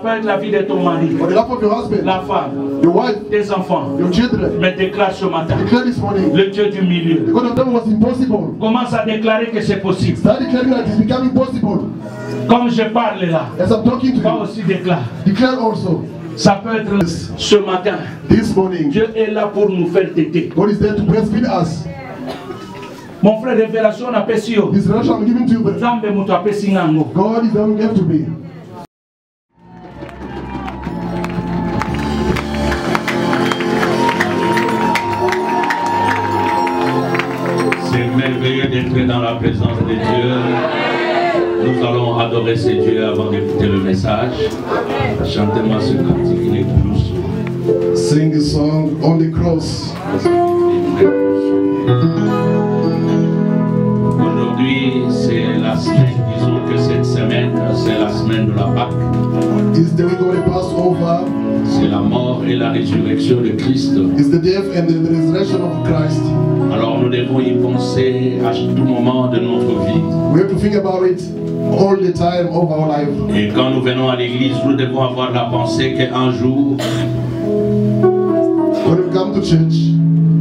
Ça peut être la vie de ton mari, or the life of your husband, la femme, your wife, tes enfants. your children. Mais déclare ce matin, Declare this morning, le Dieu du milieu. the God of heaven was impossible. Commence à déclarer que c'est possible. Start declaring that it's becoming possible. Comme je parle là, As I'm talking to toi you, aussi déclare. declare also, Ça peut être ce matin. this morning, Dieu est là pour nous faire téter. God is there to breastfeed us. Mon frère, révélation n'a pas si haut. This revelation I'm giving to you, but Zambe mutu apesi ngango. God is the one who gave to me. C'est merveilleux d'être dans la présence de Dieu. Nous allons adorer ce Dieu avant d'écouter le message. Chantez-moi ce cantique, il est plus. Sing the song on the cross. Aujourd'hui, c'est la semaine, disons que cette semaine, c'est la semaine de la Pâque. It's the week of the Passover. C'est la mort et la résurrection de Christ. It's the death and the resurrection of Christ. Alors nous devons y penser à tout moment de notre vie. We have to think about it all the time of our life. Et quand nous venons à l'église, nous devons avoir la pensée qu'un jour, When we come to church,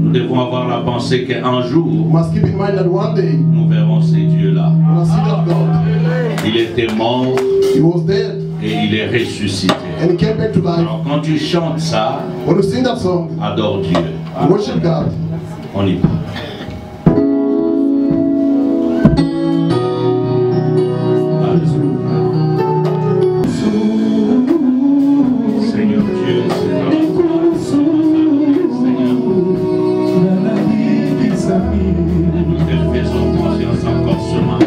nous devons avoir la pensée qu'un jour, we must keep in mind that one day, nous verrons ces dieux-là. we must see that God, Il était mort He was dead et il est ressuscité. and He came back to life. Alors quand tu chantes ça, When we sing that song, adore Dieu. worship God. On y va. Seigneur Dieu, c'est un Seigneur. Nous te faisons confiance encore ce matin.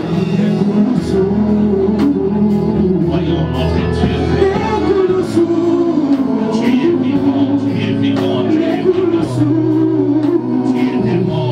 Voyons notre Dieu. Tu es vivant, tu es vivant, tu es vivant. Tu es mort.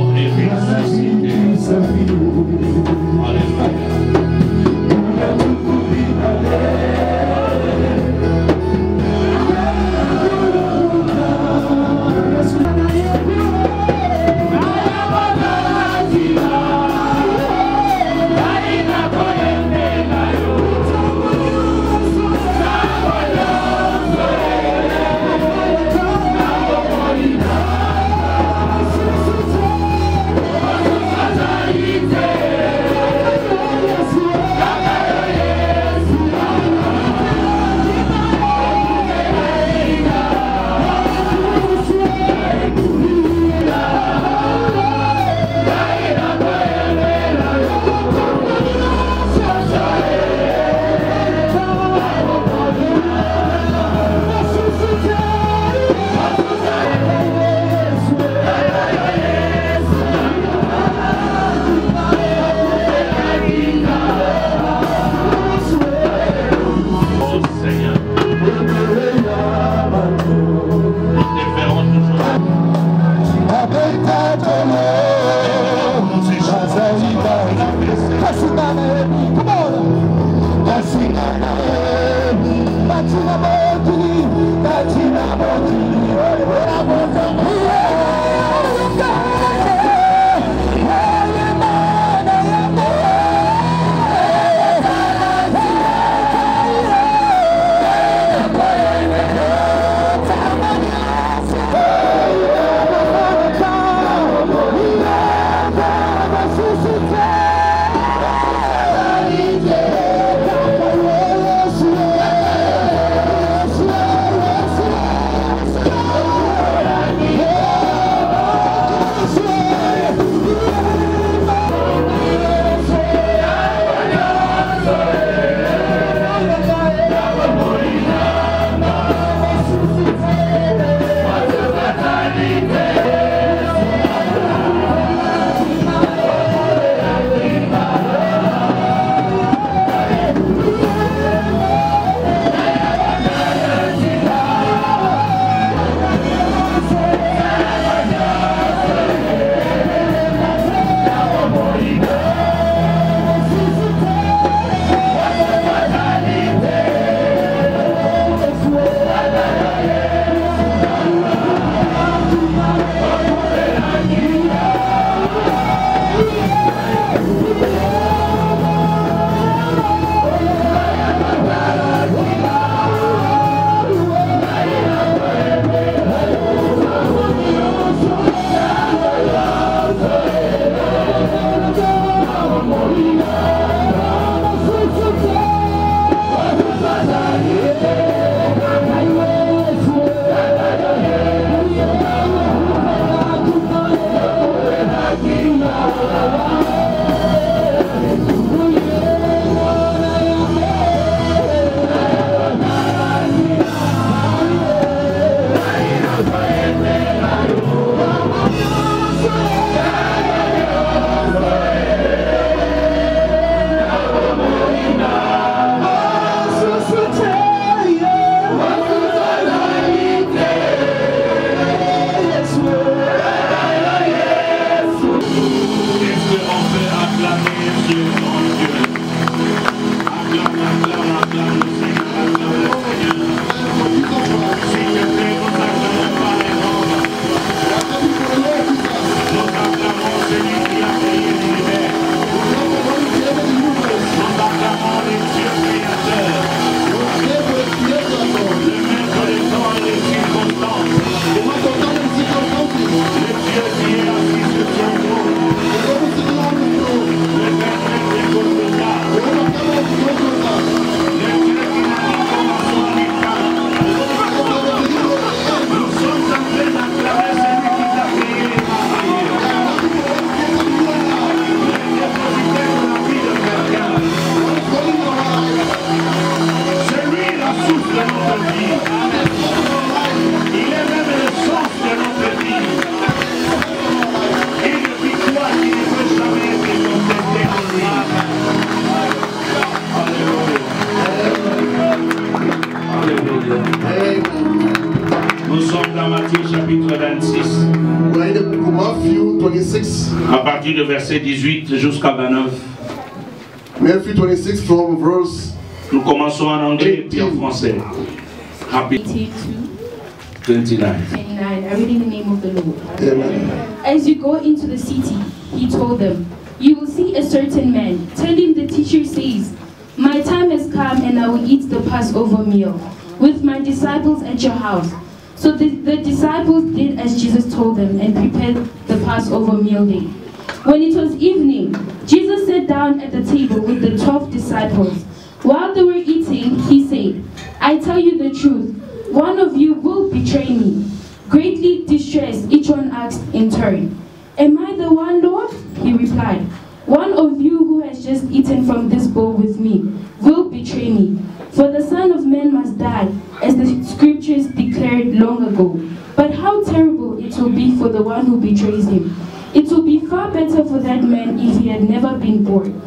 chapitre 26. We are in the book of Matthew 26. À partir du verset 18 jusqu'à 29. Matthew 26 from verse. Nous commençons en anglais puis en français. Rapide. 29. I read in the name of the Lord. Amen. As you go into the city, he told them, you will see a certain man. Tell him the teacher says, my time has come and I will eat the Passover meal with my disciples at your house. So the disciples did as Jesus told them and prepared the Passover meal day. When it was evening, Jesus sat down at the table with the 12 disciples. While they were eating, he said, I tell you the truth, one of you will betray me. Greatly distressed, each one asked in turn, am I the one, Lord? He replied, one of you who has just eaten from this bowl with me will betray me. For the Son of Man must die, as the scriptures declared long ago. But how terrible it will be for the one who betrays him. It will be far better for that man if he had never been born.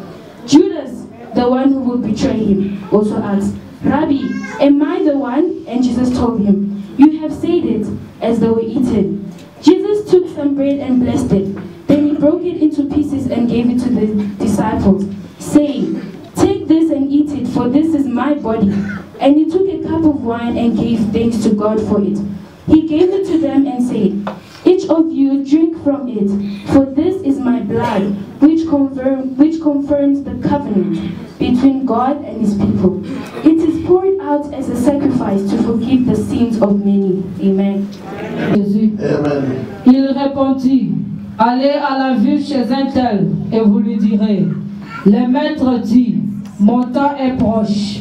Judas, the one who will betray him, also asked, Rabbi, am I the one? And Jesus told him, you have said it, as they were eating. Jesus took some bread and blessed it. Then he broke it into pieces and gave it to the disciples, saying, take this and eat it, for this is my body. And he took a cup of wine and gave thanks to God for it. He gave it to them and said, each of you drink from it, for this is my blood, which confirms the covenant between God and his people. It is poured out as a sacrifice to forgive the sins of many. Amen. Jésus. Amen. Il répondit, allez à la ville chez un tel, et vous lui direz, le maître dit, mon temps est proche.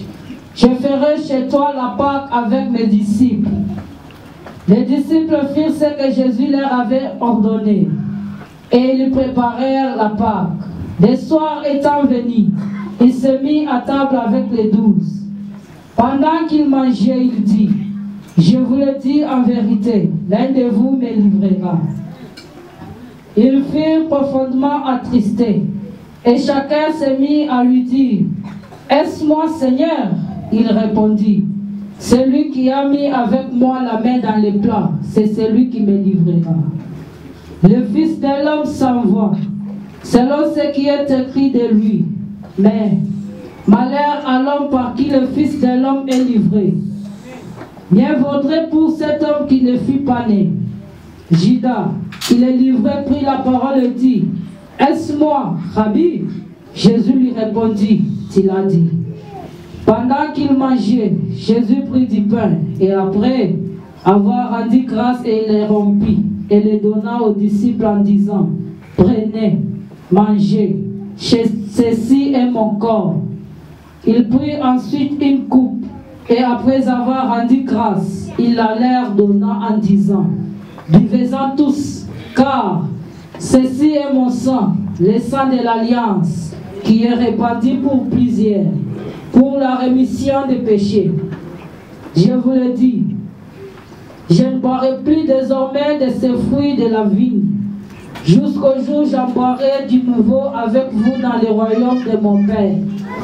Je ferai chez toi la Pâque avec mes disciples. Les disciples firent ce que Jésus leur avait ordonné, et ils préparèrent la Pâque. Le soir étant venu, il se mit à table avec les 12. Pendant qu'il mangeait, il dit, je vous le dis en vérité, l'un de vous me livrera. Ils furent profondément attristés, et chacun se mit à lui dire, est-ce moi, Seigneur? Il répondit, celui qui a mis avec moi la main dans les plats, c'est celui qui me livrera. Le Fils de l'homme s'en va, selon ce qui est écrit de lui. Mais malheur à l'homme par qui le Fils de l'homme est livré. Mieux vaudrait pour cet homme qui ne fut pas né. Judas, qui le livrait, prit la parole et dit, est-ce moi, Rabbi? Jésus lui répondit, tu l'as dit. Pendant qu'il mangeait, Jésus prit du pain et après avoir rendu grâce, et il les rompit et les donna aux disciples en disant, prenez, mangez, ceci est mon corps. Il prit ensuite une coupe et après avoir rendu grâce, il la leur donna en disant, buvez-en tous, car ceci est mon sang, le sang de l'alliance, qui est répandu pour plusieurs, pour la rémission des péchés. Je vous le dis, je ne boirai plus désormais de ces fruits de la vigne, jusqu'au jour où j'en boirai du nouveau avec vous dans le royaume de mon Père.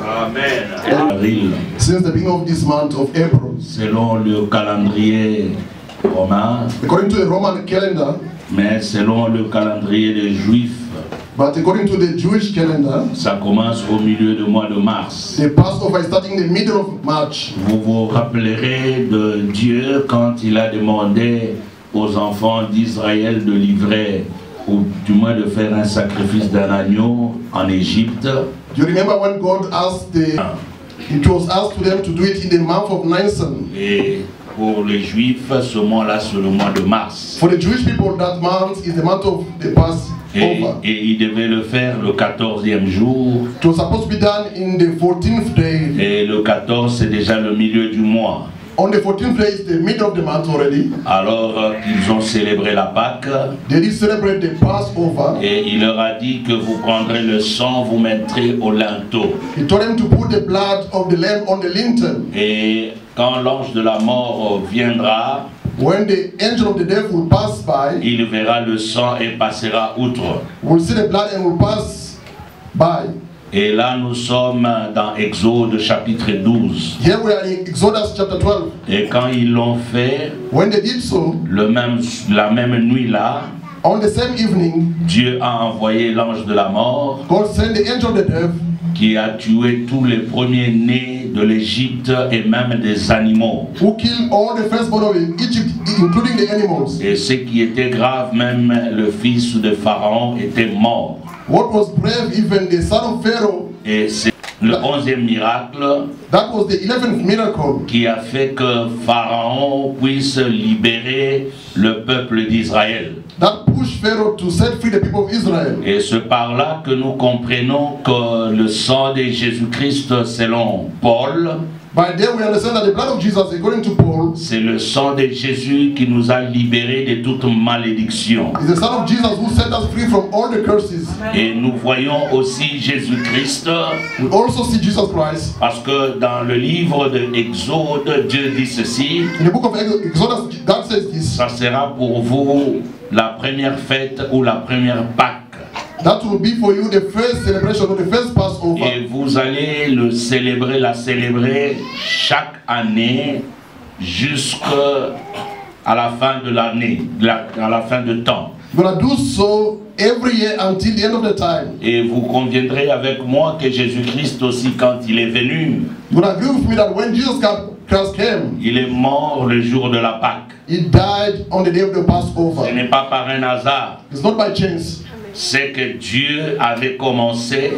Amen. Since the beginning of this month of April, Selon le calendrier romain, according to the Roman calendar, mais selon le calendrier des Juifs, but according to the Jewish calendar, ça commence au milieu du mois de mars. the Passover is starting in the middle of March. Vous vous rappellerez de Dieu quand il a demandé aux enfants d'Israël de livrer, ou du moins de faire un sacrifice d'un agneau en Égypte. Do you remember when God asked it was asked to them to do it in the month of Nisan? Et pour les Juifs, ce mois-là, c'est le mois de mars. For the Jewish people, that month is the month of the Passover. Et ils devaient le faire le 14e jour. It was supposed to be done in the 14th day. Et le 14, c'est déjà le milieu du mois. On the 14th day is the middle of the month already. Alors ils ont célébré la Pâque. They did celebrate the Passover. Et il leur a dit que vous prendrez le sang, vous mettrez au linteau. He told them to put the blood of the lamb on the lintel. Et quand l'ange de la mort viendra, when the angel of the death will pass by, il verra le sang et passera outre. will see the blood and will pass by. Et là, nous sommes dans Exode chapitre 12. Here we are in Exodus chapter 12. Et quand ils l'ont fait, When they did so, la même nuit là, on the same evening, Dieu a envoyé l'ange de la mort God sent the angel of the death qui a tué tous les premiers-nés de l'Égypte et même des animaux. who killed all the firstborn of Egypt, including the animals. Et ce qui était grave, même le fils de Pharaon était mort. What was brave, even the son of Pharaoh, Et c'est le 11e miracle that was the 11th miracle qui a fait que Pharaon puisse libérer le peuple d'Israël. that pushed Pharaoh to set free the people of Israel. Et c'est par là que nous comprenons que le sang de Jésus-Christ, selon Paul, By then we understand that the blood of Jesus, according to Paul, c'est le sang de Jésus qui nous a libérés de toute malédiction. is the son of Jesus who set us free from all the curses. Et nous voyons aussi Jésus-Christ, We also see Jesus Christ. parce que dans le livre de Exode, Dieu dit ceci: In the book of Exodus, God says this, ça sera pour vous la première fête ou la première Pâque. that will be for you the first celebration or the first Passover. Et vous allez la célébrer chaque année jusqu'à la fin de l'année, à la fin de temps. You're going to do so every year until the end of the time. Et vous conviendrez avec moi que Jésus-Christ aussi, quand il est venu, You're going to agree with me that when Jesus Christ came, il est mort le jour de la Pâque. he died on the day of the Ce Passover. n'est pas par un hasard. It's not by chance. C'est que Dieu avait commencé,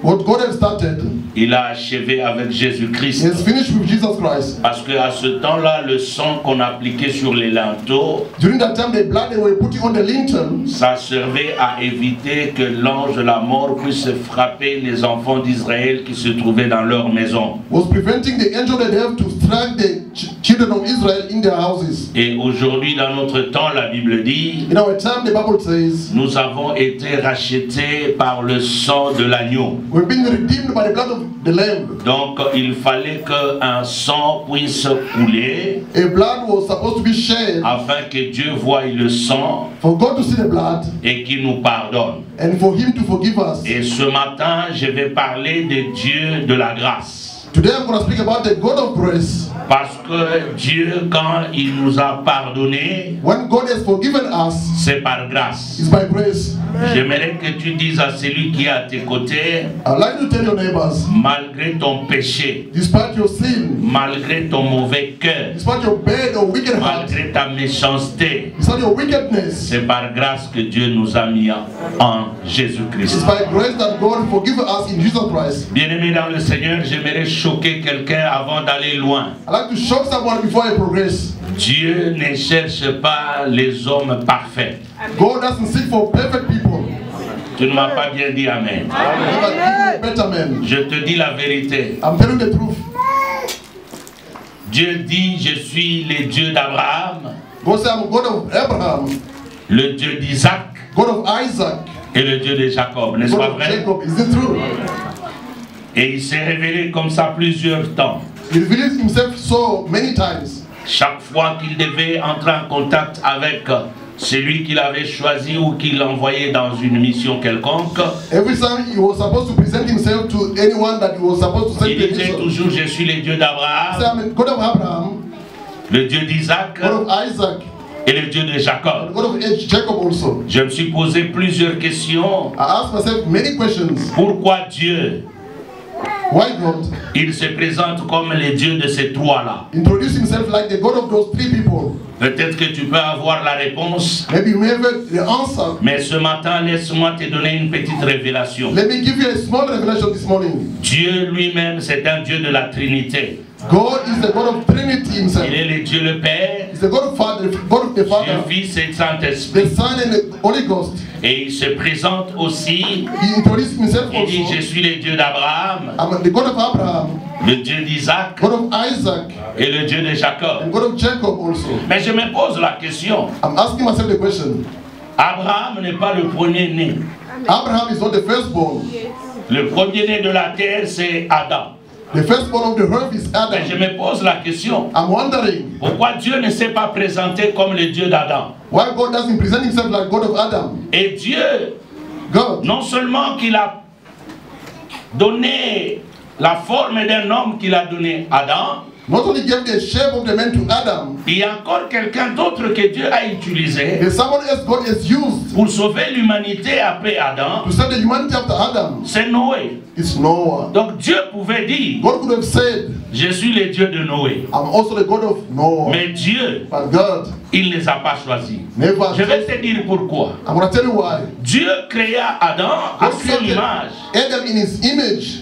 What God has started, il a achevé avec he Jésus-Christ. has finished with Jesus Christ. Parce qu'à ce temps-là, le sang qu'on appliquait sur les linteaux, During that time, the blood they were putting on the lintel, ça servait à éviter que l'ange de la mort puisse frapper les enfants d'Israël qui se trouvaient dans leur maison. was preventing the angel of the devil to strike the children of Israel in their houses. Et aujourd'hui, dans notre temps, la Bible dit, In our time, the Bible says, nous avons été rachetés par le sang de l'agneau. we've been redeemed by the blood of the Lamb. Donc, il fallait qu'un sang puisse couler A blood was supposed to be shed afin que Dieu voie le sang for God to see the blood et qu'il nous pardonne. and for Him to forgive us. Et ce matin, je vais parler de Dieu de la grâce. Today I'm going to speak about the God of grace. Parce que Dieu, quand il nous a pardonné, When God has forgiven us, c'est par grâce. it's by grace. J'aimerais que tu dises à celui qui est à tes côtés, I'd like to tell your neighbors, malgré ton péché, despite your sin, malgré ton mauvais cœur, despite your bad or wicked heart, malgré ta méchanceté, despite your wickedness, c'est par grâce que Dieu nous a mis en it's Jésus-Christ. by grace that God forgives us in Jesus Christ. Bien-aimé dans le Seigneur, j'aimerais choquer quelqu'un avant d'aller loin. I'd like to shock someone before I progress. Dieu ne cherche pas les hommes parfaits. God doesn't seek for perfect people. Tu ne m'as pas bien dit Amen. Never give you a better man. Je te dis la vérité. I'm telling the truth. Dieu dit, je suis le Dieu d'Abraham, God said, I'm God of Abraham, le Dieu d'Isaac God of Isaac, et le Dieu de Jacob. N'est-ce God pas of vrai? Jacob. Is it true? Et il s'est révélé comme ça plusieurs temps. He revealed himself so many times. Chaque fois qu'il devait entrer en contact avec celui qu'il avait choisi ou qu'il envoyait dans une mission quelconque, Every time he was supposed to present himself to anyone that he was supposed to send il the disait mission. toujours, je suis le Dieu He said, d'Abraham, I'm the God of Abraham, le Dieu d'Isaac God of Isaac, et le Dieu de and Jacob. God of Jacob also. Je me suis posé plusieurs questions. I asked myself many questions. Pourquoi Dieu, Why God il se présente comme le Dieu de ces trois-là? introduced himself like the God of those three people? Peut-être que tu peux avoir la réponse, Maybe you may have the answer. mais ce matin, laisse-moi te donner une petite révélation. Let me give you a small revelation this morning. Dieu lui-même, c'est un Dieu de la Trinité. God is the God of Trinity himself. Il est le Dieu le Père, He's the God of Father, God of the Dieu Father, Fils et the Saint-Esprit. Son and the Holy Ghost. Et il se présente aussi, He introduced himself il dit, je also. suis le Dieu d'Abraham, I'm the God of Abraham, le Dieu d'Isaac God of Isaac, et le Dieu de Jacob. and God of Jacob also. Mais je me pose la question, I'm asking myself the question. Abraham n'est pas le premier-né. Abraham is not the firstborn. Le premier-né de la terre, c'est Adam. The firstborn of the earth is Mais je Adam. me pose la question, I'm wondering pourquoi Dieu ne s'est pas présenté comme le Dieu d'Adam? why God doesn't present himself like God of Adam. Et Dieu, God, non seulement qu'il a donné la forme d'un homme qu'il a donné à Adam, not only gave the shape of the man to Adam, il y a encore quelqu'un d'autre que Dieu a utilisé there's someone else God has used pour sauver l'humanité après Adam. to save the humanity after Adam. C'est Noé. It's Noah. Donc Dieu pouvait dire, God could have said, je suis le Dieu de Noé. I'm also the God of Noah. Mais Dieu, But God il ne les a pas choisis. never. Je vais te dire pourquoi. I'm going to tell you why. Dieu créa Adam à God son created image. Adam in his image.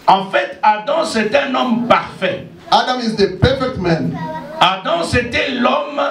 En fait, Adam c'est un homme parfait. Adam is the perfect man. Adam c'était l'homme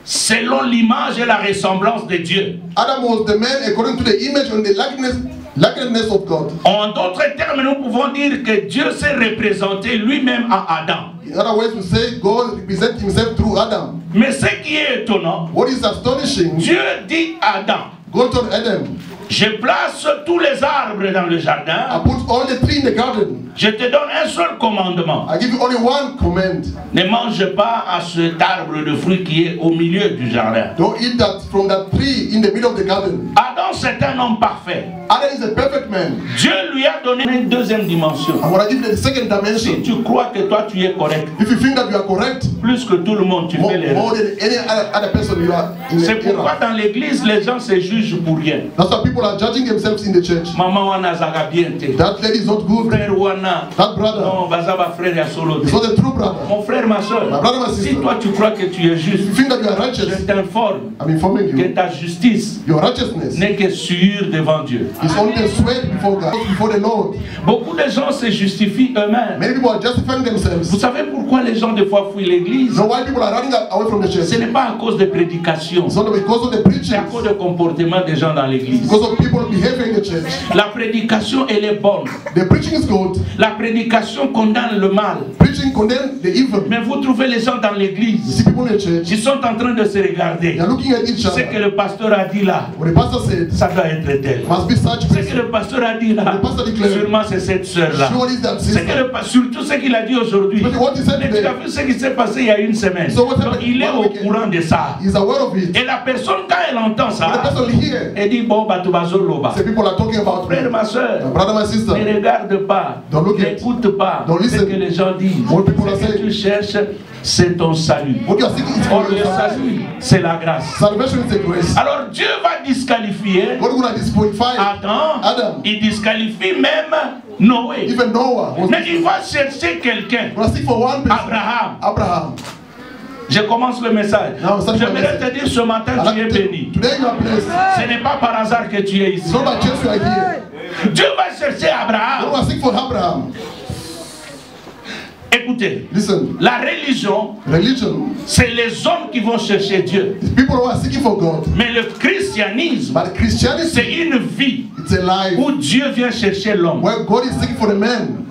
selon l'image et la ressemblance de Dieu. Adam was the man according to the image and the likeness of God. En d'autres termes, nous pouvons dire que Dieu s'est représenté lui-même à Adam. In other words, we say God represents himself through Adam. Mais ce qui est étonnant, What is astonishing, Dieu dit à Adam, God told Adam, je place tous les arbres dans le I jardin, put all the trees in the garden. je te donne un seul commandement. I give you only one command. Ne mange pas à cet arbre de fruits qui est au milieu du jardin. Don't eat that from that tree in the middle of the garden. Adam c'est un homme parfait. Adam is a perfect man. Dieu lui a donné une deuxième dimension. I'm going to give you the second Si dimension. tu crois que toi tu es correct, If you think that you are correct, plus que tout le monde, tu fais l'erreur. more than any other person, you are in C'est the pourquoi error. dans l'église, les gens se jugent pour rien. That's why people are judging themselves in the church. Maman wana zaga bien te. That lady is not good. Frère wana. That brother Non, bazaba frère ya solo is te. not a true brother. Mon frère, ma soeur, My brother, my si sister, toi tu crois que tu es juste, if you think that you are je righteous, t'informe I'm informing que you, ta justice your righteousness n'est que sûre devant Dieu. is only the sweat before God, before the Lord. Beaucoup de gens se justifient eux-mêmes. Many people are justifying Vous themselves. savez pourquoi les gens des fois fuient l'église? You know why people are running away from the church? Ce n'est pas à cause de prédication, It's not because of the c'est à preaching, cause du comportement des gens dans l'église. because of people behaving in the church. La prédication, elle est bonne. The preaching is good. La prédication condamne le mal. Preaching condemns the evil. Mais vous trouvez les gens dans You l'église, see people in the church, ils sont en train de se regarder. they are looking at each Ce que other. le pasteur a dit là, What the pastor said ça doit être tel. must be such Ce que person. le pasteur a dit là, Le pasteur déclare, sûrement c'est cette sœur-là. Surely it's that C'est que sister. surtout ce qu'il a dit aujourd'hui. But what he said Mais tu as today, vu ce qui s'est passé il y a une semaine. So what Donc, happened il est one au weekend? courant de ça. he's aware of it. Et la personne, quand elle entend But the ça, person here, elle dit bon, bah, tu vas au loba. the people are talking about Frère, me. ma My soeur, brother, my sister, ne regarde pas, Don't look at- n'écoute pas Don't ce listen. que les gens disent. What people are Ce que saying. tu cherches, c'est ton salut. what you are seeking is Or for le your salvation. salut, c'est la grâce. Salvation is a grace. Alors Dieu va disqualifier God will disqualify Adam, Adam. il disqualifie même Noé. Even Noah was Mais il va chercher quelqu'un, going to seek for one person. Abraham. Abraham. Je commence le message. Non, ça, J'aimerais te dire ce matin, tu es béni. Today you are blessed. Ce n'est pas par hasard que tu es ici. It's not by chance you are here. Dieu va chercher God Abraham. will seek for Abraham. Écoutez, Listen, la religion, religion c'est les hommes qui vont chercher Dieu. is people who are seeking for God. Mais le christianisme, But Christianity, c'est une vie it's a life où Dieu vient chercher l'homme. where God is seeking for the man.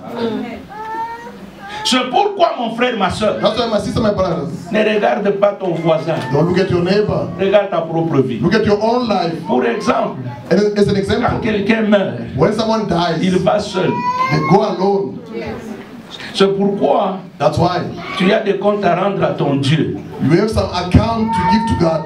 C'est pourquoi, mon frère, ma soeur, That's why my sister, my brothers, ne regarde pas ton voisin. don't look at your neighbor. Regarde ta propre vie. Look at your own life. Pour exemple, And as an quand example, quelqu'un meurt, when someone il dies, va seul. they go alone. C'est pourquoi That's why tu as des comptes à rendre à ton Dieu. you have some account to give to God.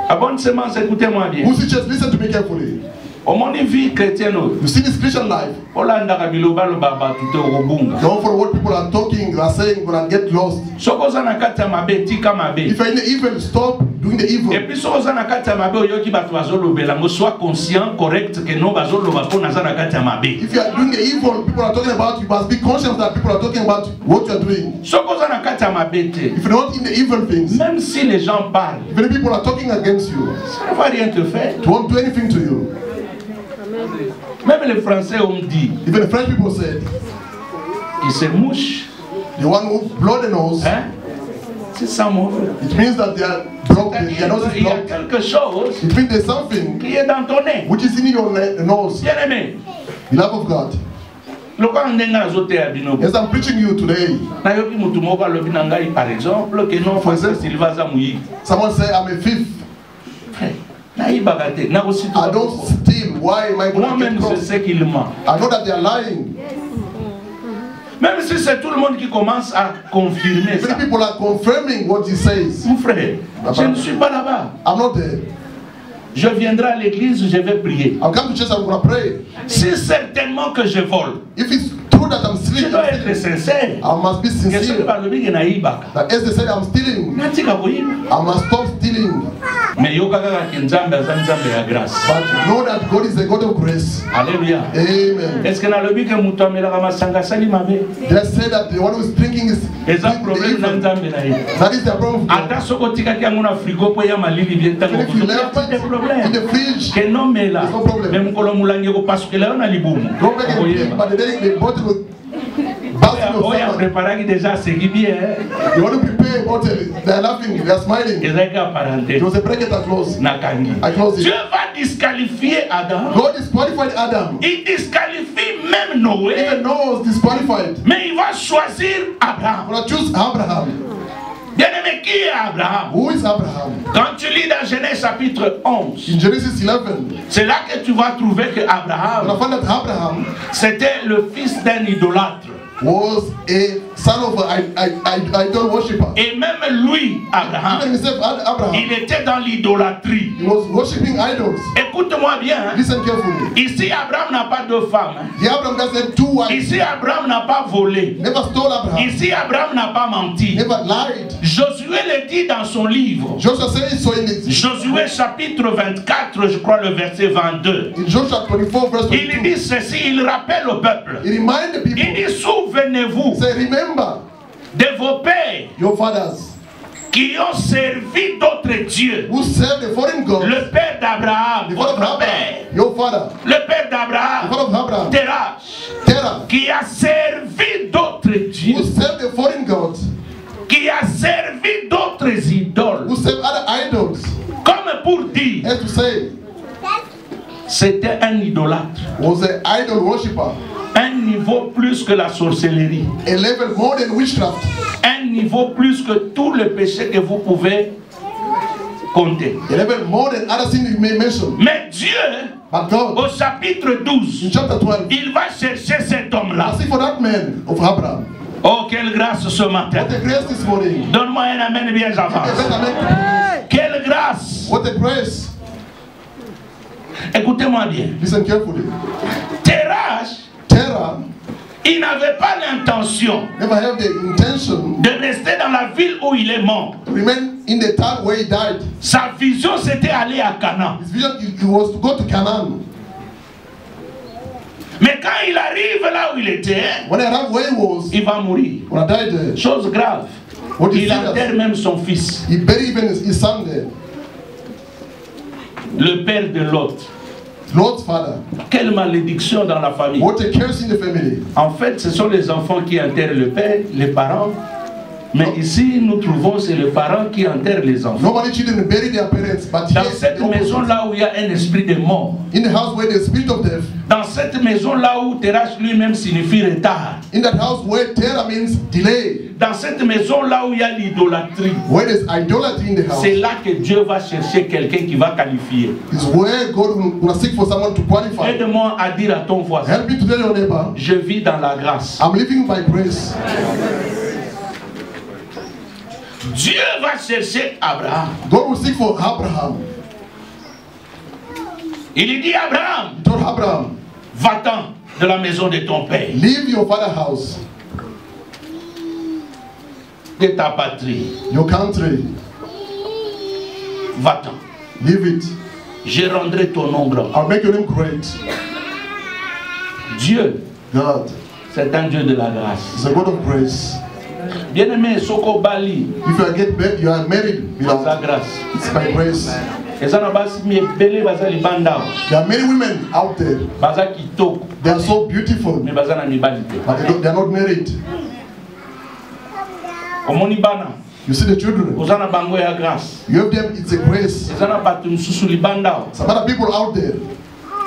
À bonne semence, écoutez-moi bien. Who just listen to me carefully. Au mon vie chrétienne, You see this Christian life. Olandaka biloba lo baba tute obunga. Don't follow what people are talking, they are saying, gonna get lost. Sokoza na kati ya mabe tika mabe. If you're in the evil, stop doing the evil. Et puis sokoza na kati ya mabe oyoki bato bazolobela ngo sois conscient correct que non bazoloba po naza na kati ya mabe. If you are doing the evil, people are talking about, you must be conscious that people are talking about what you are doing. Sokoza na kati ya mabe te. If you're not in the evil things, Même si les gens parlent, if the people are talking against you, ça ne va rien te faire. it won't do anything to you. Même les Français ont dit Even the French people said, qu'ils se mouchent, the one who blow the nose, hein? C'est ça mon frère. it means that they are blocked, their nose is Il y a blocked. quelque chose It means there's something qui est dans ton nez. which is in your nose, Bien aimé. the love of God. Lokola ndenge nazoteya bino. As I'm preaching you today, Nayoki mutu moko alobi na ngai par exemple que non Pasteur Sylvain aza moyibi. someone say I'm a thief. Nayibaka te, I nakosituka. don't steal. Why am I going to Moi-même get je cross? sais qu'il ment. I know that they are lying. Même si c'est tout le monde qui commence à confirmer ça. Many people are confirming what he says. Mon frère, je ne suis pas là-bas. I'm not there. Je viendrai à l'église, je vais prier. I'll come to church, I'm going to pray. Si certainement que je vole, If it's prove that I'm Je stealing, dois être sincère. I must be Que ce sincere. que le big na ibaka. That as they say I'm stealing, Natika koyiba. I must stop stealing. Mais yoka kaka ke nzambe aza nzambe ya grâce. But know that God is a God of grace. Alléluia. Amen. Est-ce que na lobi ke mutu amelaka masanga sali mabe? They say that the one who is drinking is Eza the problème na evil. nzambe na ye. That is the problem. Ata soko tikaki yango na frigo po ya malili bien tango. If you Il y a left pas de it in problème. the fridge, Que non mais là. there's no problem. Même kolo mulangi ko pasukela na libumu. Don't make it big, but the day the bottle will bouncing of Oya someone. préparaki déjà segi bien. You want to prepare a bottle, they are laughing, they are smiling. Ezaki apparenté. It was a break it and close. Nakangi. I close Dieu it. va disqualifier Adam. God disqualified Adam. Il disqualifie même Noé. Even Noah was disqualified. Mais il va choisir Abraham. I'm going to choose Abraham. Bien-aimé, qui est Abraham? Who is Abraham? Quand tu lis dans Genèse chapitre 11, In Genesis 11, c'est là que tu vas trouver que when I Abraham, found that Abraham c'était le fils d'un idolâtre. was a son of an idol worshipper. Et même lui, Even Abraham, himself, Abraham, il était dans l'idolâtrie. he was worshiping idols. Écoute-moi bien. Hein. Listen carefully. Ici, Abraham n'a pas de femme. Hein. The Abraham doesn't have two wives. Ici, Abraham n'a pas volé. Never stole Abraham. Ici, Abraham n'a pas menti. Never lied. Josué le dit dans son livre. Joshua says so in Josué chapitre 24, je crois le verset 22. Joshua 24 verse Il 22. dit ceci, il rappelle au peuple. He reminded the people. Il dit, souvenez-vous Say, remember de vos pères your fathers qui ont servi d'autres dieux. who served the foreign gods. Le père d'Abraham, The father of votre père. Abraham, your father, Le père the d'Abraham, father of Abraham, Terach, Terah, qui a servi d'autres who dieux, served the foreign gods, qui a servi d'autres idoles. who served other idols. Comme pour dire, As to say, c'était un idolâtre. was an idol worshipper. Un niveau plus que la sorcellerie. A level more than witchcraft. Un niveau plus que tous les péchés que vous pouvez compter. A level more than other sins you may mention. Mais Dieu, But God, au chapitre 12, in chapter 12, il va chercher cet homme-là. I see for that man of Abraham. Oh, quelle grâce ce matin. What a grace this morning. Donne-moi un amen bien j'avance. Quelle grâce. What a grace. Écoutez-moi bien. Listen carefully. Terach, Terah il n'avait pas l'intention never had the intention de rester dans la ville où il est mort. to remain in the town where he died. Sa vision c'était aller à Canaan. His vision it was to go to Canaan. Mais quand il arrive là où il était, When I arrived where he was, il va mourir. when I died there, Chose grave. what is Il serious? enterre même son fils, He buried even his son there. le père de Lot. Lord's father. Quelle malédiction dans la famille. What a curse in the family. En fait, ce sont les enfants qui enterrent le père, les parents. Mais ici, nous trouvons c'est les parents qui enterrent les enfants. Normally children bury their parents, but Dans here, cette the opposite. maison-là où il y a un esprit de mort, In the house where the spirit of death, dans cette maison-là où Terach lui-même signifie retard, in that house where terror means delay, dans cette maison-là où il y a l'idolâtrie, where there's idolatry in the house, c'est là que Dieu va chercher quelqu'un qui va qualifier. is where God will seek for someone to qualify. Aide-moi à dire à ton voisin, Help me to tell your neighbor, je vis dans la grâce. I'm living by grace. Dieu va chercher Abraham. God will seek for Abraham. Il lui dit, Abraham, He told Abraham, va-t'en de la maison de ton père, leave your father's house, de ta patrie. your country, Va-t'en. leave it. Je rendrai ton nom grand. I'll make your name great. Dieu, God c'est un Dieu de la grâce. is a God of grace. Bien-aimé, Soko Bali, If you are married, c'est sa beloved, grâce. it's by grace. Ezana basi miebele baza libanda, There are many women out there. baza kitoko, They are so beautiful, mais baza na mibali te. but they are not married. Omoni bana, You see the children. ozana bango ya grâce. You have them, it's a grace. Ezana batu msusu libanda, Some other people out there,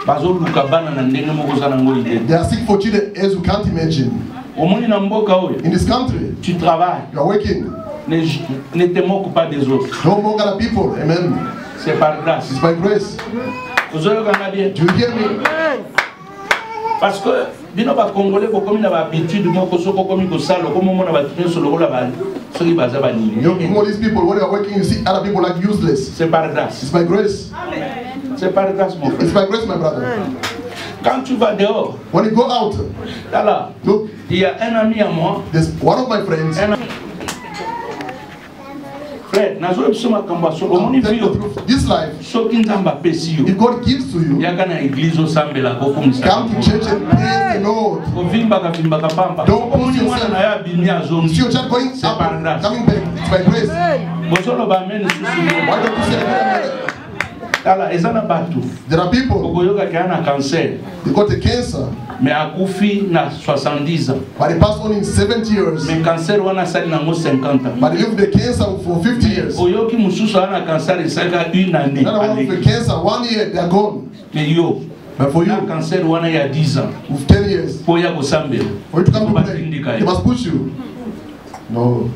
bazo luka bana na ndenge moko zana ngoli te. they are sick for children as you can't imagine. Omoni na mboka oyo, In this country, tu travailles, you are working. ne te moque pas des autres. Don't mock other people. Amen. C'est par grâce. It's by grace. Ozoyoka bien. Do you hear me? Parce que bino ba congolais ko komi na ba habitude moko soko komi ko sala ko momo na ba tunyo solo la ba soki baza ba nini. All these people, when they are working, you see other people like useless. C'est par grâce. It's by grace. C'est par grâce mon It's frère. by grace, my brother. Quand tu vas dehors, When you go out, là, look, Il y a un ami à moi. There's one of my friends. Frère, I'm telling you the truth. This life, if God gives to you, come to church and praise the Lord. Don't push yourself. See your child going up, coming back. It's by grace. Why don't you say amen? There are people who got the cancer, mais akufi na 70 ans. but they passed on in 70 years. Mais cancer wana sali nango 50 ans. But they live with the cancer for 50 years. Oyoki mususu ana cancer esaka une année. Another one with the cancer, 1 year they are gone. Mais yo, but for you, na cancer wana ya 10 ans. with 10 years, For ya kusambela. for you to come to pray, they must push you. No.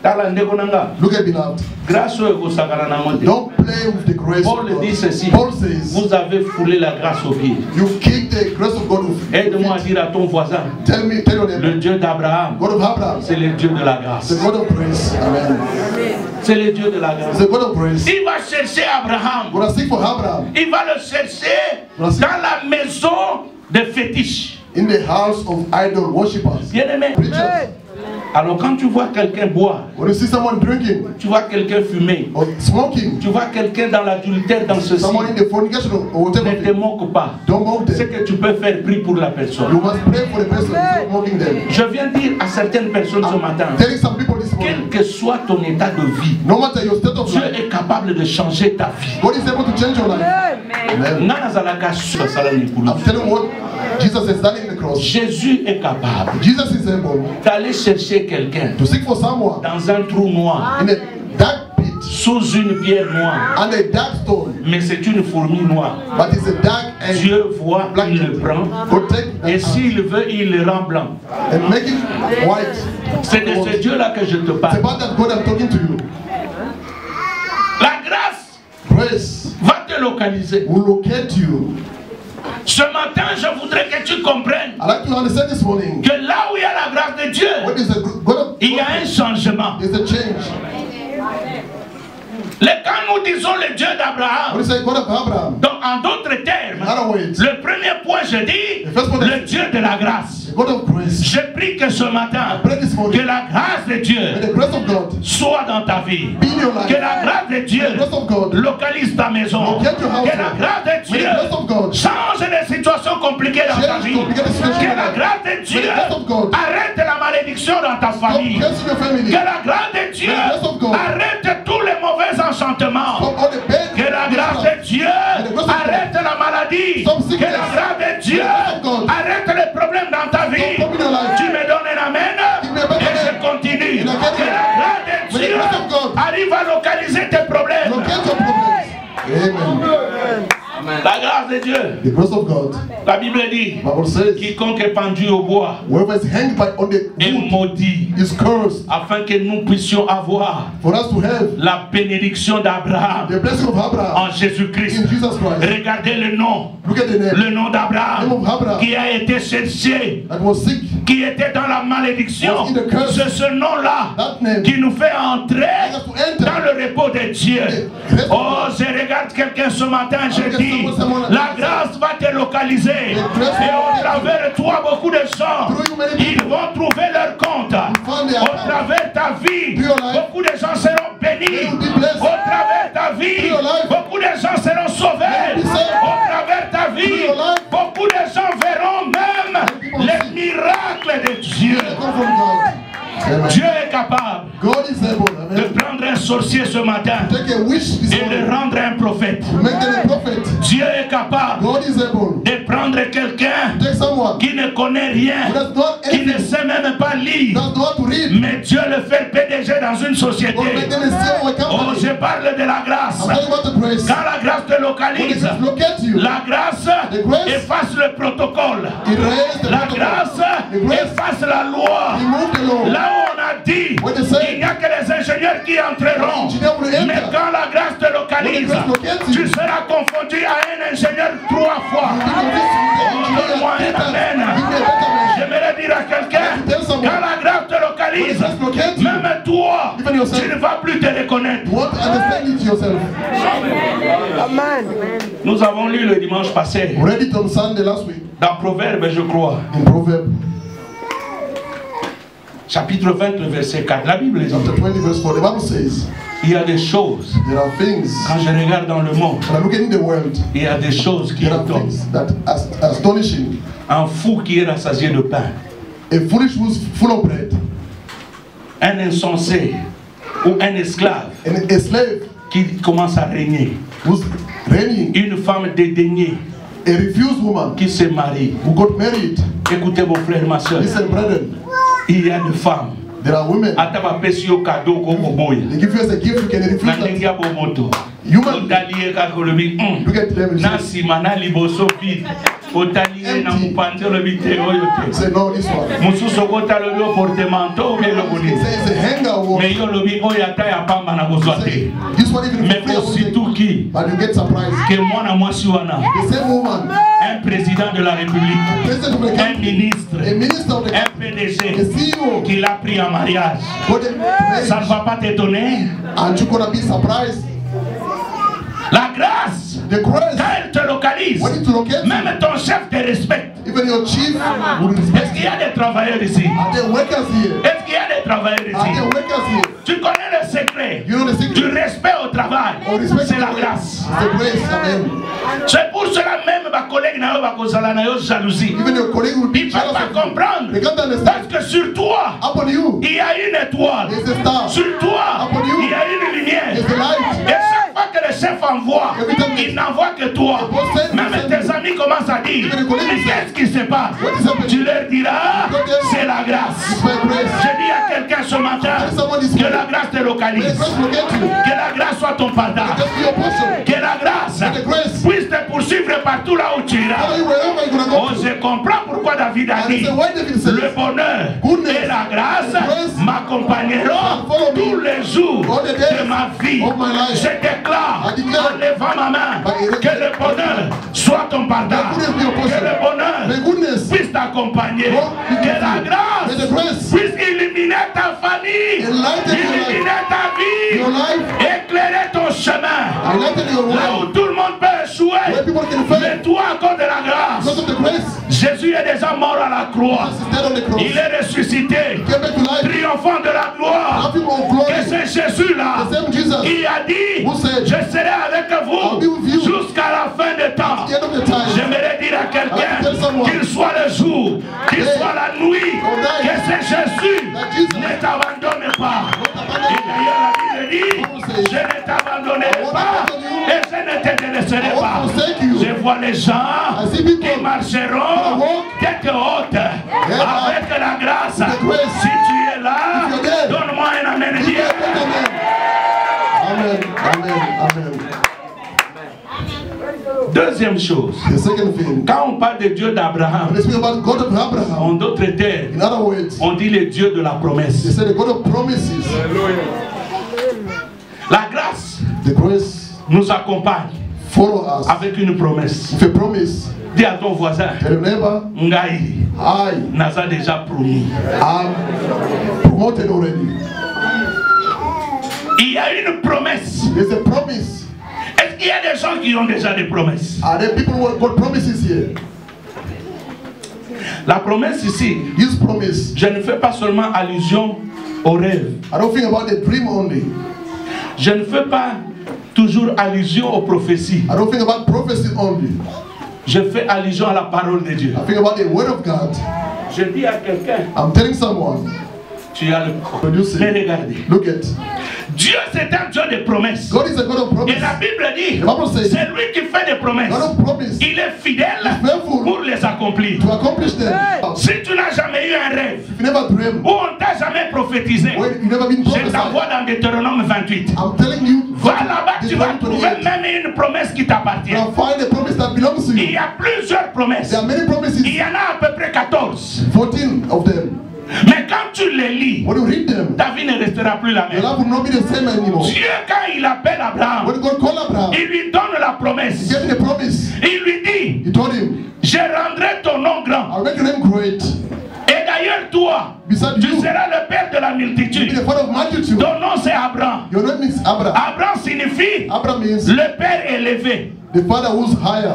Tala ndeko nanga. Look at beloved. Grâce au kusakana na mote. Don't play with the grace Paul of God. dit ceci. Paul says, Vous avez foulé la grâce au pied. you kick the grace of God with Aide-moi à dire à ton voisin. Tell your neighbor, Le Dieu d'Abraham, God of Abraham, c'est le Dieu de la grâce. the God of grace. Amen. C'est le Dieu de la grâce. The God of grace. Il va chercher Abraham. Gonna seek for Abraham Il va le chercher dans la maison des fétiches. in the house of idol worshippers. Bien-aimé. Preachers. Alors quand tu vois quelqu'un boire, When you see someone drinking tu vois quelqu'un fumer, or smoking, tu vois quelqu'un dans l'adultère, dans ceci, someone in the fornication or ne te whatever, moque pas. don't mock Ce them. que tu peux faire, prie pour la personne. You must pray for the person who's mocking them. Je viens dire à certaines personnes ce matin, Telling some people this morning, quel que soit ton état de vie, no matter your state of Dieu life, est capable de changer ta vie. God is able to change your life. Amen. Nga nazalaka sur Salami Koulou. I'm telling you what Jesus has done in the cross. Jésus est capable Jesus is able d'aller chercher quelqu'un to seek for someone dans un trou noir, in a dark pit sous une pierre noire, and a dark stone, mais c'est une fourmi noire. but it's a dark and Dieu voit, il le prend, God take et that s'il veut, il le rend blanc. and make it white. C'est de ce Dieu-là que je te It's parle. about that God I'm talking to you. La grâce Grace va te localiser. will locate you. Ce matin, je voudrais que tu comprennes I'd like to understand this morning. que là où il y a la grâce de Dieu, What is the God of il y a un changement. There's a change. Quand nous disons le Dieu d'Abraham, What is the God of Abraham? donc en d'autres termes, In other words, le premier point, je dis, The first point is- le Dieu de la grâce. the God of grace. Je prie que ce matin, Pray this que morning. la grâce de May Dieu the grace of God soit dans ta vie. be in your life. Que la grâce de Dieu The grace of God localise ta maison. locate your house. Que la grâce de May the Dieu grace of God change les situations compliquées dans ta change vie. complicated situations. Que la grâce de Dieu May the grace of God arrête la malédiction dans ta stop famille. cursing your family. Que la grâce de Dieu May the grace of God arrête tous les mauvais enchantements. Stop all the bad Que la grâce de Dieu the grace of God arrête la maladie. Stop Que sickness. la grâce de Dieu The grace of God arrête les problèmes dans ta vie. Stop in your life. Tu me donnes un amen Give me a better et je amen. continue. And I get Que it. la grâce de May the Dieu grace of God arrive à localiser tes problèmes. locate your problems. Amen. La grâce de Dieu. The grace of God. La Bible dit, Bible says, quiconque est pendu au bois whoever is hanged by on the est wood maudit, is cursed. afin que nous puissions avoir For us to have la bénédiction d'Abraham the blessing of Abraham en Jésus-Christ. in Jesus Christ. Regardez le nom, Look at the name. le nom Name d'Abraham of Abraham qui a été cherché, that was sick. qui était dans la malédiction. Was in the curse. C'est ce nom-là That name qui nous fait entrer has to enter. dans le repos de Dieu. Yes. Oh, je regarde quelqu'un ce matin, je Regarde dis, someone- la grâce va te localiser. grace Et will au travers de toi, beaucoup de gens, Through you, many ils vont trouver leur compte. find their Au account. travers de ta vie, Through your life. beaucoup de gens seront bénis. They will be blessed. Au travers de ta vie, Through your life. beaucoup de gens seront sauvés. They will be saved. Au travers de ta vie, Through your life. beaucoup de gens verront même people les see. miracles de Dieu. Come from God. Amen. Dieu est capable God is able. de Amen. prendre un sorcier ce matin Take a wish this et de morning. rendre un prophète. Make them a prophet. Dieu est capable God is able. de prendre quelqu'un Take someone qui ne connaît rien, who does not qui ne anything, sait même pas lire, does not to read. mais Dieu le fait PDG dans une God société. make them a CEO or a Oh, company. je parle de la grâce. I'm talking about the grace. Quand la grâce te When it localise, says locate you, la grâce The grace efface le protocole. erase the La protocol. grâce The grace efface la loi. remove the law. Là où on a dit, When they say- il n'y a que les ingénieurs qui entreront. Engineer will enter. Mais quand la grâce te localise, When the grace locates you, tu seras confondu à un ingénieur 3 fois. Donne-moi un amen. J'aimerais dire à quelqu'un, quand la grâce te localise, même toi, Even yourself. tu ne vas plus te reconnaître. You want to understand it yourself. Nous avons lu le dimanche passé, We read it on Sunday last week dans Proverbe, je crois, in Proverbs. chapitre 20, verset 4. La Bible dit, Chapter 20, verse 4, the Bible says, il y a des choses, there are things, quand je regarde dans le monde, when I look in the world, il y a des choses qui there are étonnent. things that are astonishing. Un fou qui est rassasié de pain, A foolish who's full of bread, un insensé ou un esclave and a slave qui commence à régner, who's reigning, une femme dédaignée a refused woman qui se marie. who got married. Écoutez mon frère, ma soeur, Listen, brethren, il y a des femmes. there are women, Ata ba pesi yo cadeau ko boboya. they give you as a gift, you can refuse Na that. ndengia bomoto. Human, Otaliye ka kolobi. look at them and Na say, sima na liboso vide. Otaliye na mupanze lobi te oyo te. say no, this one. Mususu kota lobi o portemanteau ou bien He loboni. says it's a hanger or Mais yo lobi oyo ata ya pamba na kozwa te. this one even Mais free, aussitôt qui but you get surprised. que mwana mwasi wana, The same woman, un président de la République, president of the un country, ministre, a minister of the un country, PDG the CEO, qui l'a pris en mariage, got a ça ne marriage, va pas t'étonner. and you're gonna be surprised. La grâce, The grace, quand elle te localise, when it locates, même ton chef te respecte. even your chief will Est-ce respect. qu'il y a des travailleurs ici? Are there workers here? Est-ce qu'il y a des travailleurs Are there ici? workers here? Tu connais le secret You know the du secret? respect au travail. Or respect C'est la to the grâce. the grace, amen. C'est pour cela même ma collègue na yo bakozala na yo jalousie. Even your colleague will be Ils ne peuvent jealous pas of you. comprendre. They can't understand. Parce que sur toi, Upon you, il y a une étoile. there's a star. Sur toi, Upon you, il y a une lumière. there's a light. Et chaque fois que le chef envoie, Every time il n'envoie que toi. Même tes amis commencent à dire, mais qu'est-ce qui se passe? Tu leur diras, c'est la grâce. It's my grace. Je dis à quelqu'un ce matin, que la grâce te May the localise. grace locate you. Que la grâce soit ton pardon. Just be your portion. Que la grâce May the grace puisse te poursuivre partout là où tu follow iras. you wherever you're gonna Oh, go. je comprends pourquoi David a And dit, say, why David says, le bonheur Goodness, et la grâce grace m'accompagneront follow me tous les jours all the days de ma vie. of my life. Je déclare, I declare, en levant ma main, by que le bonheur soit ton pardon. May goodness be your Que portion. le bonheur May goodness puisse t'accompagner. walk with Que you. la May grâce the grace puisse illuminer ta famille, enlighten your life. illuminer ta vie, Your life. éclairer ton chemin. Enlighten your Là way. où tout le monde peut échouer, Where people can fail. mais toi encore de la grâce. Because of the grace, Jésus est déjà mort à la croix. Jesus is dead on the cross. Il est ressuscité, Came back to life. triomphant de la gloire. Nothing of Et glory. c'est Jésus-là The same Jesus. qui a dit, Who said, je serai avec I'll be vous with you jusqu'à la fin des temps. at the end of the time. J'aimerais dire à I tell quelqu'un, someone, qu'il soit le jour, qu'il Hey, soit la nuit, or night, que c'est Jésus that Jesus ne t'abandonne pas. Et d'ailleurs la Bible dit, je ne t'abandonnerai pas et je ne te délaisserai pas. Je vois les gens qui marcheront tête haute avec la grâce. Si tu es là, donne-moi un amen. Dis Amen. Amen. Amen. deuxième chose, The second thing, quand on parle de Dieu d'Abraham, when they speak about God of Abraham, en d'autres termes, in other words, on dit le Dieu de la they promesse. say the God of promises. La grâce The grace nous accompagne follow us avec une promesse. with a promise. Dis à ton voisin, Tell your neighbor, Ngai I nous a déjà promis. am promoted already. Il y a une promesse. There's a promise. Est-ce qu'il y a des gens qui ont déjà des promesses? Are there people who have got promises here? La promesse ici, This promise, je ne fais pas seulement allusion au rêve. I don't think about the dream only. Je ne fais pas toujours allusion aux prophéties. I don't think about prophecy only. Je fais allusion à la parole de Dieu. I think about the word of God. Je dis à quelqu'un, I'm telling someone, tu as le... producing. Mais regardez, Look at, Dieu c'est un Dieu de promesses. God is a God of Et promise. la Bible dit, The Bible says, c'est lui qui fait des promesses. God of promise Il est fidèle faithful pour les accomplir. to accomplish them. Si tu n'as jamais eu un rêve, If you never dream, ou on t'a jamais prophétisé, when you never been je prophesied, t'envoie dans Deutéronome 28. I'm telling you, Va là-bas, tu vas trouver 28. même une promesse qui t'appartient. You'll find a promise that belongs to Il y you. a plusieurs promesses. There are many Il promises, y en a à peu près 14. 14 of them. Mais quand tu les lis, When you read them, ta vie ne restera plus la your même. life will not be the same anymore. Dieu, quand il appelle Abraham, When God called Abraham, il lui donne la he promesse. gave him the promise. Il lui dit, He told him, je rendrai ton nom grand. I'll make your name great. Et d'ailleurs, toi, Beside tu you, seras le père de la be multitude. the father of multitude. Ton nom c'est Abraham. Your name is Abraham. Abraham signifie Abraham means le père élevé. the father who's higher.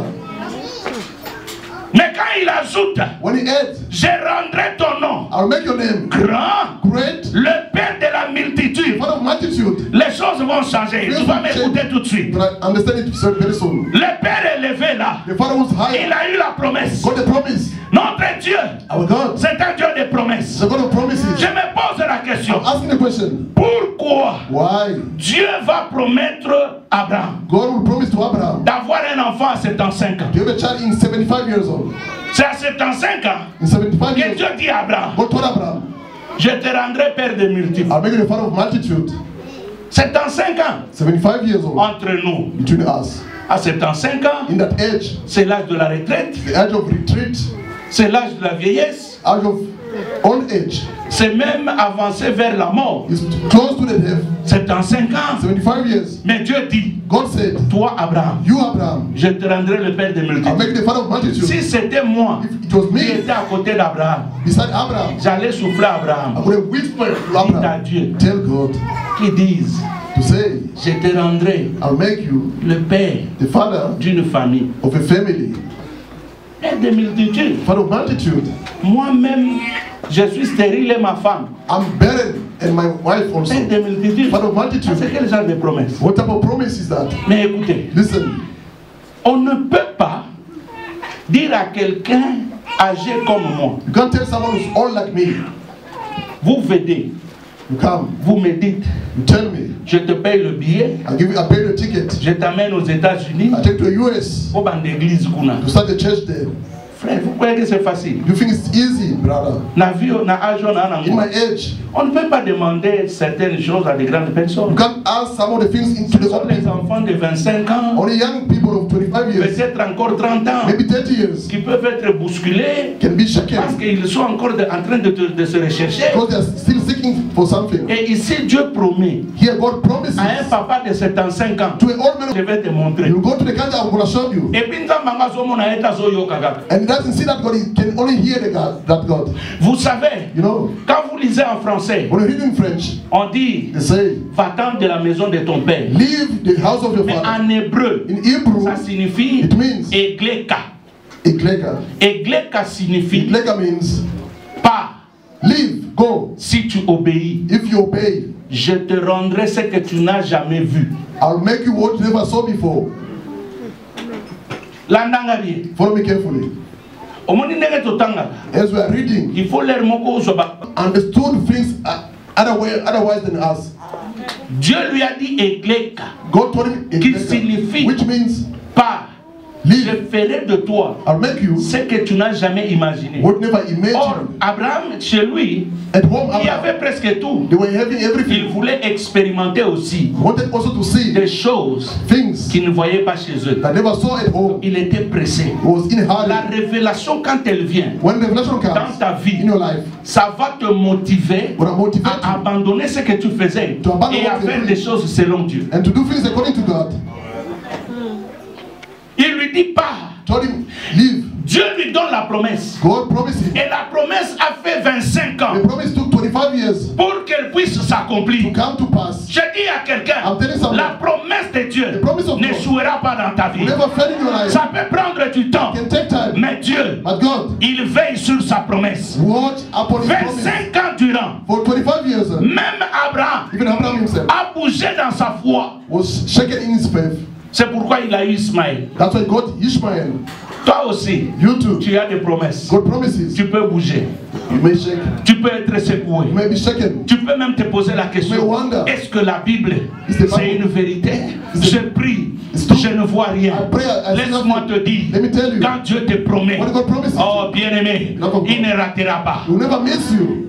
Mais quand il ajoute, when he adds, je rendrai ton nom I'll make your name grand, great, le Père de la multitude. Father of multitude. Les choses vont changer. Tu vas m'écouter tout de suite. But I understand it very soon. Le Père élevé là, The Father was higher. il a eu la promesse. God the promise. Notre Dieu, Our God, c'est un Dieu de promesses. the God of promises. Je me pose la question. I'm asking the question. Pourquoi Why? Dieu va promettre à Abraham God will promise to Abraham d'avoir un enfant à 75 ans? to have a child in 75 years old. C'est à 75 ans In 75 que years Dieu dit à Abraham, God told Abraham, je te rendrai père de multiples. I'll make you the father of multitude. 75 ans 75 years old entre nous. between us. À 75 ans, In that age, c'est l'âge de la retraite, the age of retreat, c'est l'âge de la vieillesse, age of old age, c'est même avancé vers la mort. is close to the death. 75 ans. 75 years. Mais Dieu dit, God said, toi Abraham, you Abraham, je te rendrai le père des I'll multitudes. make you the father of multitude. Si c'était moi If it was qui me étais à côté d'Abraham, beside Abraham, j'allais souffler à I Abraham. would have whispered to Dites à Abraham, Dieu tell God qui dise, to say, je te rendrai I'll make you le père the father d'une famille. of a family, Père des multitudes. father of multitude. Moi-même, je suis stérile et ma femme. I'm barren and my wife Père also. des multitudes. Father of Ça, multitude. c'est quel genre de promesse? What type of promise is that? Mais écoutez, Listen, on ne peut pas dire à quelqu'un âgé comme moi, you can't tell someone who's old like me, vous venez, you come, vous me dites, you tell me, je te paye le billet, I pay the ticket, je t'amène aux États-Unis, I take to the US au banc d'église kuna. to start the church there. Frère, vous croyez que c'est facile? You think it's easy, brother? Na vie, na âge, on a In my age, on ne peut pas demander certaines choses à des grandes you personnes. can't ask some of the things into Ce the sont old les people. enfants de 25 ans, Only young people of 25 years, peut-être encore 30 ans, maybe 30 years, qui peuvent être bousculés can be shaken parce qu'ils sont encore en train de se rechercher. because they are still seeking for something. Et ici, Dieu promet Here, God promises à un papa de 75 ans, to an old man, je vais te montrer. you go to the country, I'm going to show you. Et puis, Nzambanga Zomona eta zoyo kaka. And he doesn't see that God, he can only hear that God. Vous savez, You know, quand vous lisez en français, when you read in French, on dit they say, va-t'en de la maison de ton père. leave the house of your Mais father. en hébreu, In Hebrew, ça signifie it means Egleka. Egleka. Egleka signifie Egleka means pas leave, go. si tu obéis. If you obey, Je te rendrai ce que tu n'as jamais vu. I'll make you what you never saw before. Landanga bien. Follow me carefully. Omoni ndenge totanga. As we are reading, Il faut leur moko osoba. understood things otherwise than us. Dieu lui a dit Egleka, God told him qui signifie which means pas. Je leave. ferai de toi I'll make you ce que tu n'as jamais imaginé. what you never Or, imagined. Abraham, chez lui, At home, il y Abraham, avait presque tout. they were having Il everything. voulait expérimenter aussi He wanted also to see des choses things qu'il ne voyait pas chez eux. that never saw at home. Il était pressé. He was in a La hurry. révélation, quand elle vient When revelation dans comes ta vie, in your life, ça va te motiver will motivate à you abandonner ce que tu faisais To abandon et à what you faire did. des choses selon Dieu. and to do things according to God. Il lui dit pas. Told him, leave. Dieu lui donne la promesse. God promised him. Et la promesse a fait 25 ans The promise took 25 years pour qu'elle puisse to s'accomplir. come to pass. Je dis à quelqu'un, I'm telling someone, la promesse de Dieu the promise of ne God jouera pas dans ta vie. will never fail in your life. Ça peut prendre du temps, It can take time. mais Dieu, But God, il veille sur sa promesse. watch upon his promise. 25 ans durant, For 25 years, même Abraham even Abraham himself a bougé dans sa foi. was shaken in his faith. C'est pourquoi il a eu Ismaël. That's why he got Ishmael. Toi aussi, You too. tu as des promesses. God promises. Tu peux bouger. You may shake. Tu peux être secoué. You may be shaken. Tu peux même te poser la You question, may wonder. est-ce que la Bible, Is the Bible- c'est une vérité? Is Je it- prie, It's true. je ne vois rien. I pray, I see Laisse-moi nothing. te dire, Let me tell you. quand Dieu te promet, When God promises, oh bien-aimé, Love of il God. ne ratera pas. He will never miss you.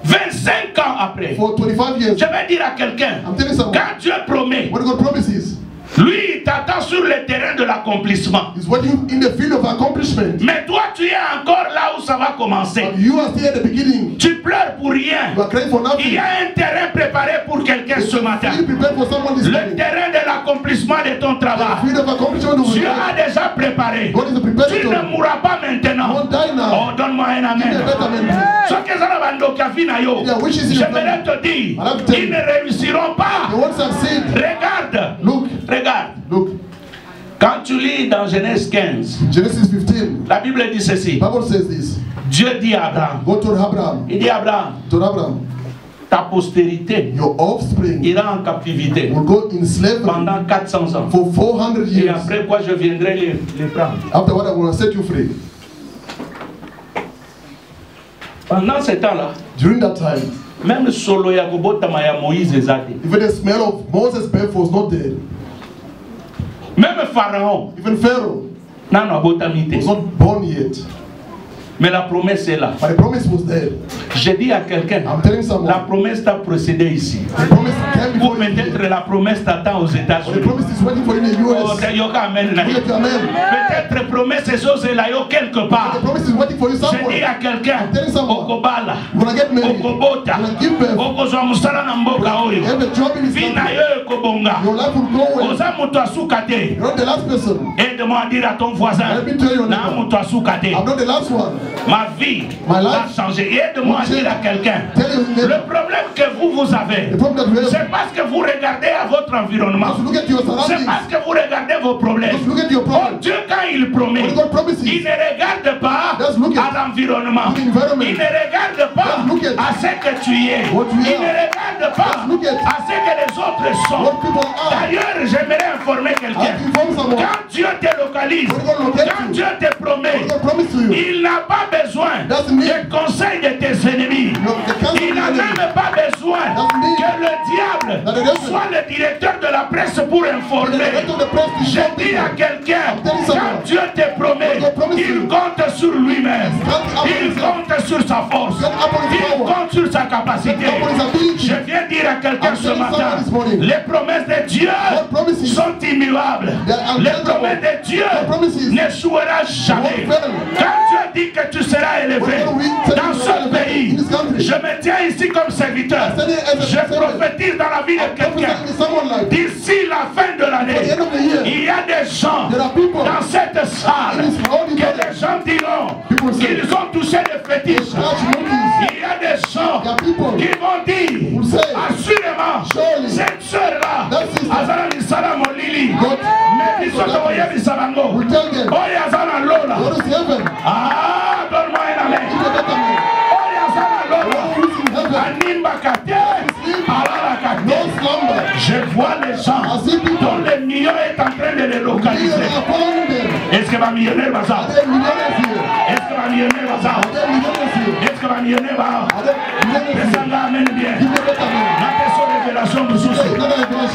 25 ans après, For 25 years, je vais dire à quelqu'un, I'm telling someone, quand Dieu promet, when God promises, lui il t'attend sur le terrain de l'accomplissement. He's waiting in the field of accomplishment. Mais toi tu es encore là où ça va commencer. But you are still at the beginning. Tu pleures pour rien. You are crying for Il nothing. y a un terrain préparé pour quelqu'un ce matin. You prepare for someone this Le morning. terrain de l'accomplissement de ton The travail. field of accomplishment of Dieu God. a déjà préparé. God is prepared Tu to. ne mourras pas maintenant. Won't die now. Oh, donne-moi un Give me amen. a better man. Ce que ça va nous cafi na yo. Their wishes in your J'aimerais te dire, I have to tell ils you. ne réussiront They pas. won't succeed. Regarde, Look, regarde. look. Quand tu lis dans Genèse 15, Genesis 15, la Bible dit ceci. Bible says this. Dieu dit à Abraham. God told Abraham. Il dit à Abraham. Told Abraham. Ta postérité Your offspring ira en captivité will go in slavery pendant 400 ans. For 400 years. Et après quoi je viendrai les prendre. After what I will set you free. Pendant ce temps-là, during that time, même solo ya kobotama ya Moïse ezate. Even the smell of Moses' breath was not there. Même Pharaon, even Pharaoh, was not born yet. Mais la promesse est là. But the promise was there. J'ai dit à quelqu'un, la promesse t'a précédé ici. Ou peut-être la promesse t'attend aux États-Unis. Peut-être promesse est là quelque part. J'ai dit à quelqu'un, Okobala, Okobota, Okozwa musala na mboka oyo. Vina yo ekobonga. Oza mutu asukate. Aide-moi à dire à ton voisin, na mutu asukate. Ma vie va changer. Aide-moi à dire à quelqu'un. Le problème que vous avez, c'est parce que vous regardez à votre environnement. C'est parce que vous regardez vos problèmes. Oh Dieu, quand il promet, il ne regarde pas à l'environnement. Il ne regarde pas à ce que tu es. Il ne regarde pas à ce que les autres sont. D'ailleurs, j'aimerais informer quelqu'un. Quand Dieu te localise, quand Dieu te promet, il n'a pas besoin des conseils de tes ennemis. Il n'a même pas besoin que le diable soit le directeur de la presse pour informer. Je dis à quelqu'un, quand Dieu te promet, il compte sur lui-même. Il compte sur sa force. Il compte sur sa capacité. Je viens dire à quelqu'un ce matin, les promesses de Dieu sont immuables. Les promesses de Dieu n'échoueront jamais. Quand Dieu dit que tu seras élevé dans ce pays, je me tiens ici comme serviteur. Je prophétise dans la vie de quelqu'un. D'ici la fin de l'année, il y a des gens dans cette salle que les gens diront qu'ils ont touché le fétiche. Il y a des gens qui vont dire assurément cette soeur-là, Azana Misala Molili, mais ils sont envoyés à Misalango. Oh, Yazana Lola. Ah, donne-moi un amen. Oh, Yazana Lola. Animba Kate. Je vois les gens dont le million est en train de les localiser. Est-ce que ma millionnaire va ça? Est-ce que ma millionnaire va ça? Est-ce que ma millionnaire va? Pesanga amène bien. La personne révélation de souci.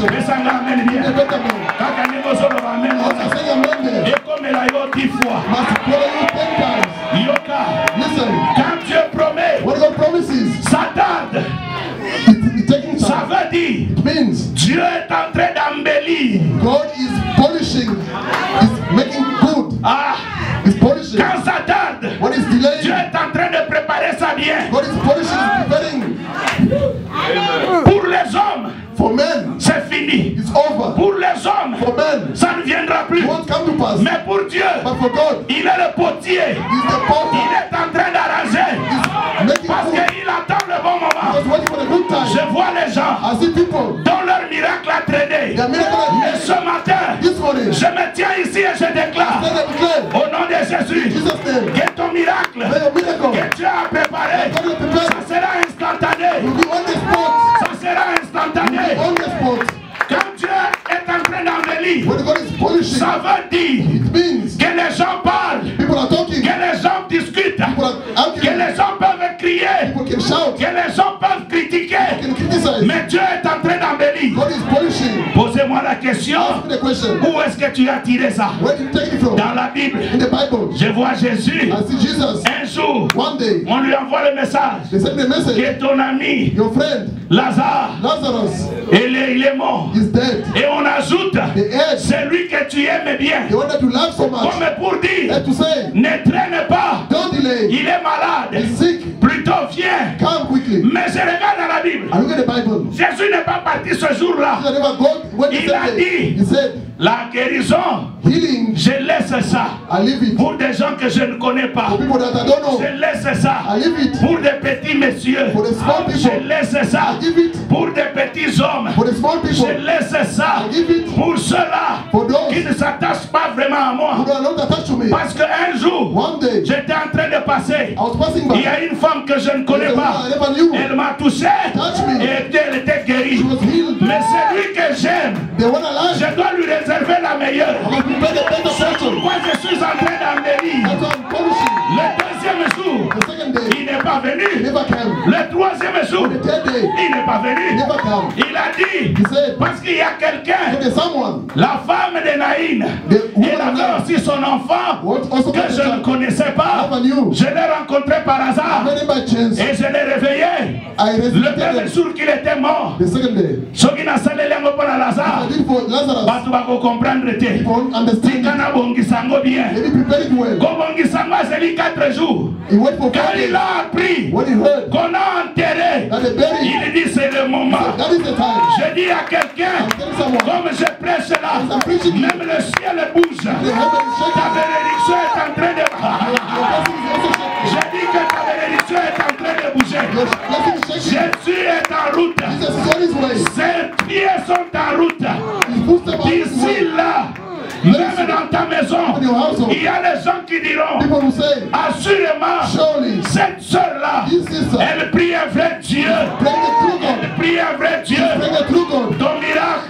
Pesanga amène bien. Quand on est au sol, on va amène. Et comme elle a eu 10 fois. Yoka. Quand Dieu promet, ça tarde. Ça veut dire Dieu est en train d'embellir. God is polishing, is making good. Ah, quand ça tarde, Dieu est en train de préparer ça bien. God is polishing, is preparing. Pour les hommes, for men, c'est fini. It's over. Pour les hommes, for men, ça ne viendra plus. It won't come to pass. Mais pour Dieu, but for God, il est le potier. He's the potter. Il est en train d'arranger. Parce qu'il attend le bon moment. Je vois les gens dont leur miracle a traîné. Et ce matin, je me tiens ici et je déclare au nom de Jésus que ton miracle que tu as préparé, ça sera instantané. Ça sera instantané. Quand Dieu est en train d'embellir, ça veut dire que les gens parlent, que les gens discutent, que les gens peuvent crier, que les gens peuvent critiquer, mais Dieu est en train d'embellir. Posez-moi la question, où est-ce que tu as tiré ça? Dans la Bible, je vois Jésus. Un jour, on lui envoie le message que ton ami Lazare, il est mort. Et on ajoute, c'est lui que tu aimes bien. Comme pour dire, ne traîne pas. Il est malade. Plutôt viens. Mais je regarde dans la Bible. Jésus n'est pas parti ce jour-là. Il a dit, la guérison, je laisse ça pour des gens que je ne connais pas. Je laisse ça pour des petits messieurs. Je laisse ça pour des petits hommes. Je laisse ça pour ceux-là qui ne s'attachent pas vraiment à moi. You are not attached to me. Parce qu'un jour, One day, j'étais en train de passer. I was passing by. Il y a une femme que je ne connais pas. I never knew. Elle m'a touché et elle était guérie. She was healed. Mais c'est lui que j'aime. The one I like. Je dois lui réserver la meilleure. I must prepare the better portion. Moi, je suis en train d'embellir. That's why I'm polishing. Le deuxième jour, The second day, il n'est pas he venu. never came. Le troisième jour, The third day, il n'est pas he venu. never came. Il a dit, He said, parce qu'il y a quelqu'un, so there's someone, la femme de Naïn, the elle woman avait aussi son enfant also que je ne connaissais pas. never knew. Je l'ai rencontré par hasard Made it by chance. et je l'ai réveillé. I Le resurrected même him. jour qu'il était mort, The second day, ce qui n'a salé l'ango pour I Lazare, did for Lazarus. batu bako comprendre te. People won't understand it. Tikana bongisango bien. Maybe prepare it well. Ko bongisango c'est 4 jours. He wait for 4 Quand days. il a appris When he heard qu'on a enterré, that they buried, il dit c'est le moment. that is the time. Je dis à quelqu'un, I'm telling someone, comme je prêche là, I'm preaching. même le ciel bouge. The heaven is shaking. Ta bénédiction est en train de... Your blessing is also shaking. Je dis que ta bénédiction est en train de bouger. Your blessing is shaking. Jésus est en route. Jesus is on his way. Ses pieds sont en route. His footsteps are on his D'ici way. là, même dans ta maison, In your household, il y a des gens qui diront, people will say, assurément, surely, cette sœur-là, this sister, elle prie un vrai Dieu. bring the true Elle God. prie un vrai Dieu. Bring the true God. Ton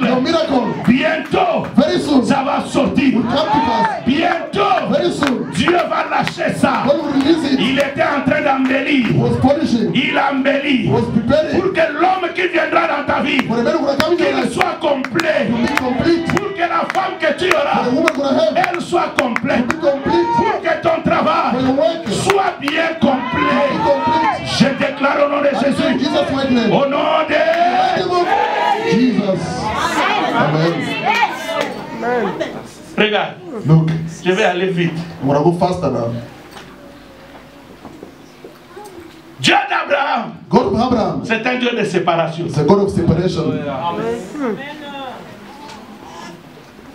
Your miracle, miracle, bientôt, very soon, ça va sortir. will come to pass. Bientôt, Very soon, Dieu va lâcher ça. God will release it. Il était en train d'embellir. He was polishing. Il embellit He was preparing. pour que l'homme qui viendra dans ta vie, For the man who will come into your qu'il life, soit complet. to be complete. Pour que la femme que tu For auras, the woman who will have, elle soit complète. to be complete. Pour que ton For travail your work, soit bien be complet. complete. Je déclare au nom de I say in Jésus. Jesus' mighty name. Au nom de... Name of Jesus. Amen. Regarde, Look, je vais aller vite. I'm going to go faster now. Dieu d'Abraham, God of Abraham c'est un Dieu de séparation. is a God of separation.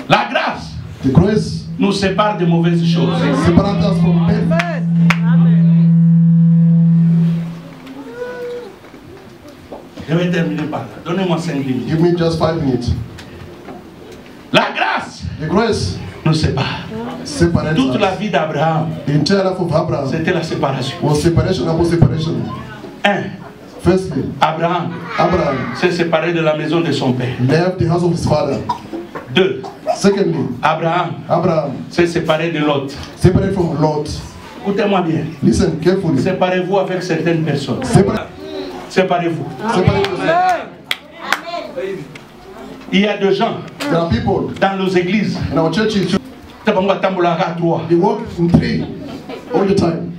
La grâce The grace nous sépare de mauvaises choses. separates us from bad. Je vais terminer par là. Donnez-moi 5 minutes. Give me just 5 minutes. La grâce The grace nous sépare. separates Toute la us. vie d'Abraham, The entire life of Abraham c'était la séparation. was separation upon separation. 1. Firstly, Abraham Abraham s'est séparé de la maison de son père. left the house of his father. 2. Secondly, Abraham Abraham s'est séparé de Lot. separated from Lot. Écoutez-moi bien. Listen carefully. Séparez-vous avec certaines personnes. Séparez-vous. Separate yourself. Il y a des gens There are people dans nos églises. in our churches, they walk in 3 all the time.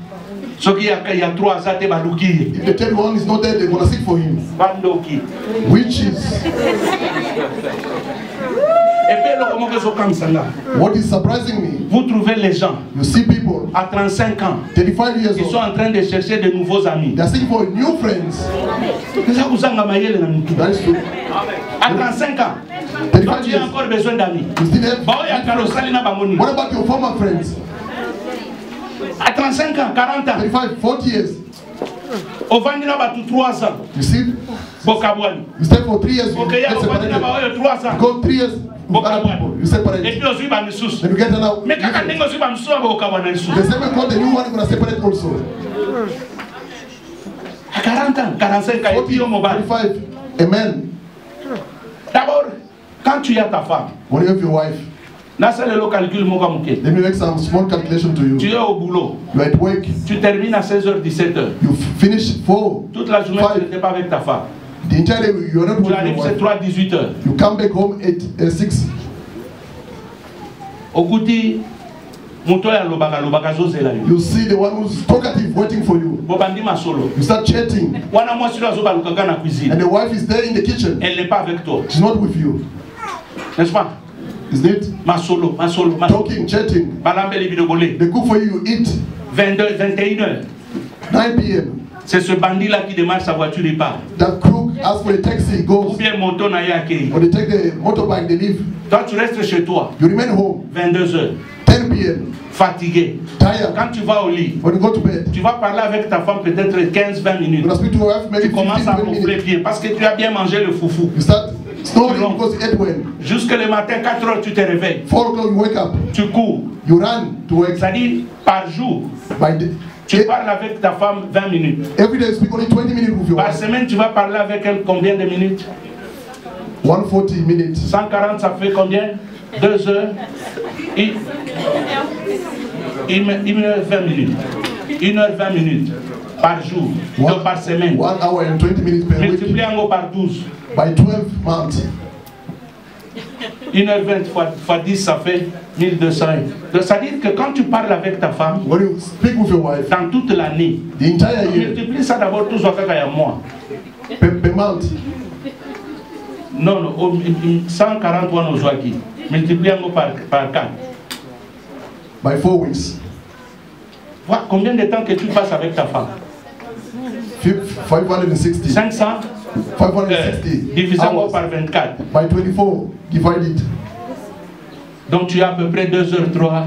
Il y a 3 ans, If the third one is not there, they're going to seek for him. Witches. What is surprising me, vous trouvez les gens you see people à 35 ans 35 years qui sont old, en train de chercher de nouveaux amis. they are seeking for new friends. That is true. À 35 ans, 35 tu as years, encore besoin d'amis. you still have What what about your former friends? À 35 ans, 40 ans, 35, 40 years. au Vandina Batu 3 ans, You see, Bokabwani. you stay for 3 years, you Ok, il y get a au Vandina separated. Baoyo 3 ans, Go 3 years with other people, you separate. et puis aussi Bamisusu. Then you get another. Mais quand on est aussi Bamisusu, Bokabwani. The same way God, the new one is going to separate also. À 40 ans, 45 ans, et puis au mobile. 45. Amen. D'abord, quand tu as ta femme, When you have your wife, là c'est le calcul Mokamuke. let me make some small calculation to Tu you. es au boulot, You are at work, tu termines à 16h, 17h. you finish 4. Toute la journée, tu n'étais pas avec ta femme. The entire day you are not Tu with arrives, your c'est wife. 3, 18h. You come back home at 6. Au Kouti, Moutoya Lobaka, Lobaka Zozela. You see the one who's talkative waiting for you. Bobandi Masolo. You start chatting, Wana moi sur la zoba lukaka na cuisine. and the wife is there in the kitchen. Elle n'est pas avec toi. She's not with you. N'est-ce pas? Isn't it? Masolo. Talking, chatting. Balambeli bidogolé. They cook for you, you eat. 22, 21h. 9 p.m. C'est ce bandit-là qui démarre sa voiture, il part. That crook asks for a taxi, he Ou goes. bien moto na yake. Or they take the motorbike, they leave. Toi, tu restes chez toi. You remain home. 22h. 10 p.m. Fatigué. Tired. Quand tu vas au lit, When you go to bed, tu vas parler avec ta femme peut-être 15-20 minutes. you're going to speak to your wife maybe Tu commences 15, à 20 gonfler minutes. bien parce que tu as bien mangé le foufou. You start Snoring because the headwind. Jusque le matin, 4 heures, tu te réveilles. 4 o'clock, you wake up. Tu cours. You run to work. C'est-à-dire, par jour, tu parles avec ta femme 20 minutes. Every day, you speak only 20 minutes with your Par wife. semaine, tu vas parler avec elle combien de minutes? 140 minutes. 140, ça fait combien? 2 heures. 1h20 minutes. 1h20 minutes par jour, par semaine. 1 hour and 20 minutes per week. Multiplié par 12. By 12 months. 1h20 fois 10, ça fait 1200. Donc, ça veut dire que quand tu parles avec ta femme, when you speak with your wife, dans toute l'année, the entire year, multiplie ça d'abord tous à mois. Per month. Non, 140 mois nos qui multiplié par 4. By 4 weeks. Voilà combien de temps que tu passes avec ta femme? 560. 500. 560. Divisé par 24. By 24. Divided. Donc tu as à peu près 2h03.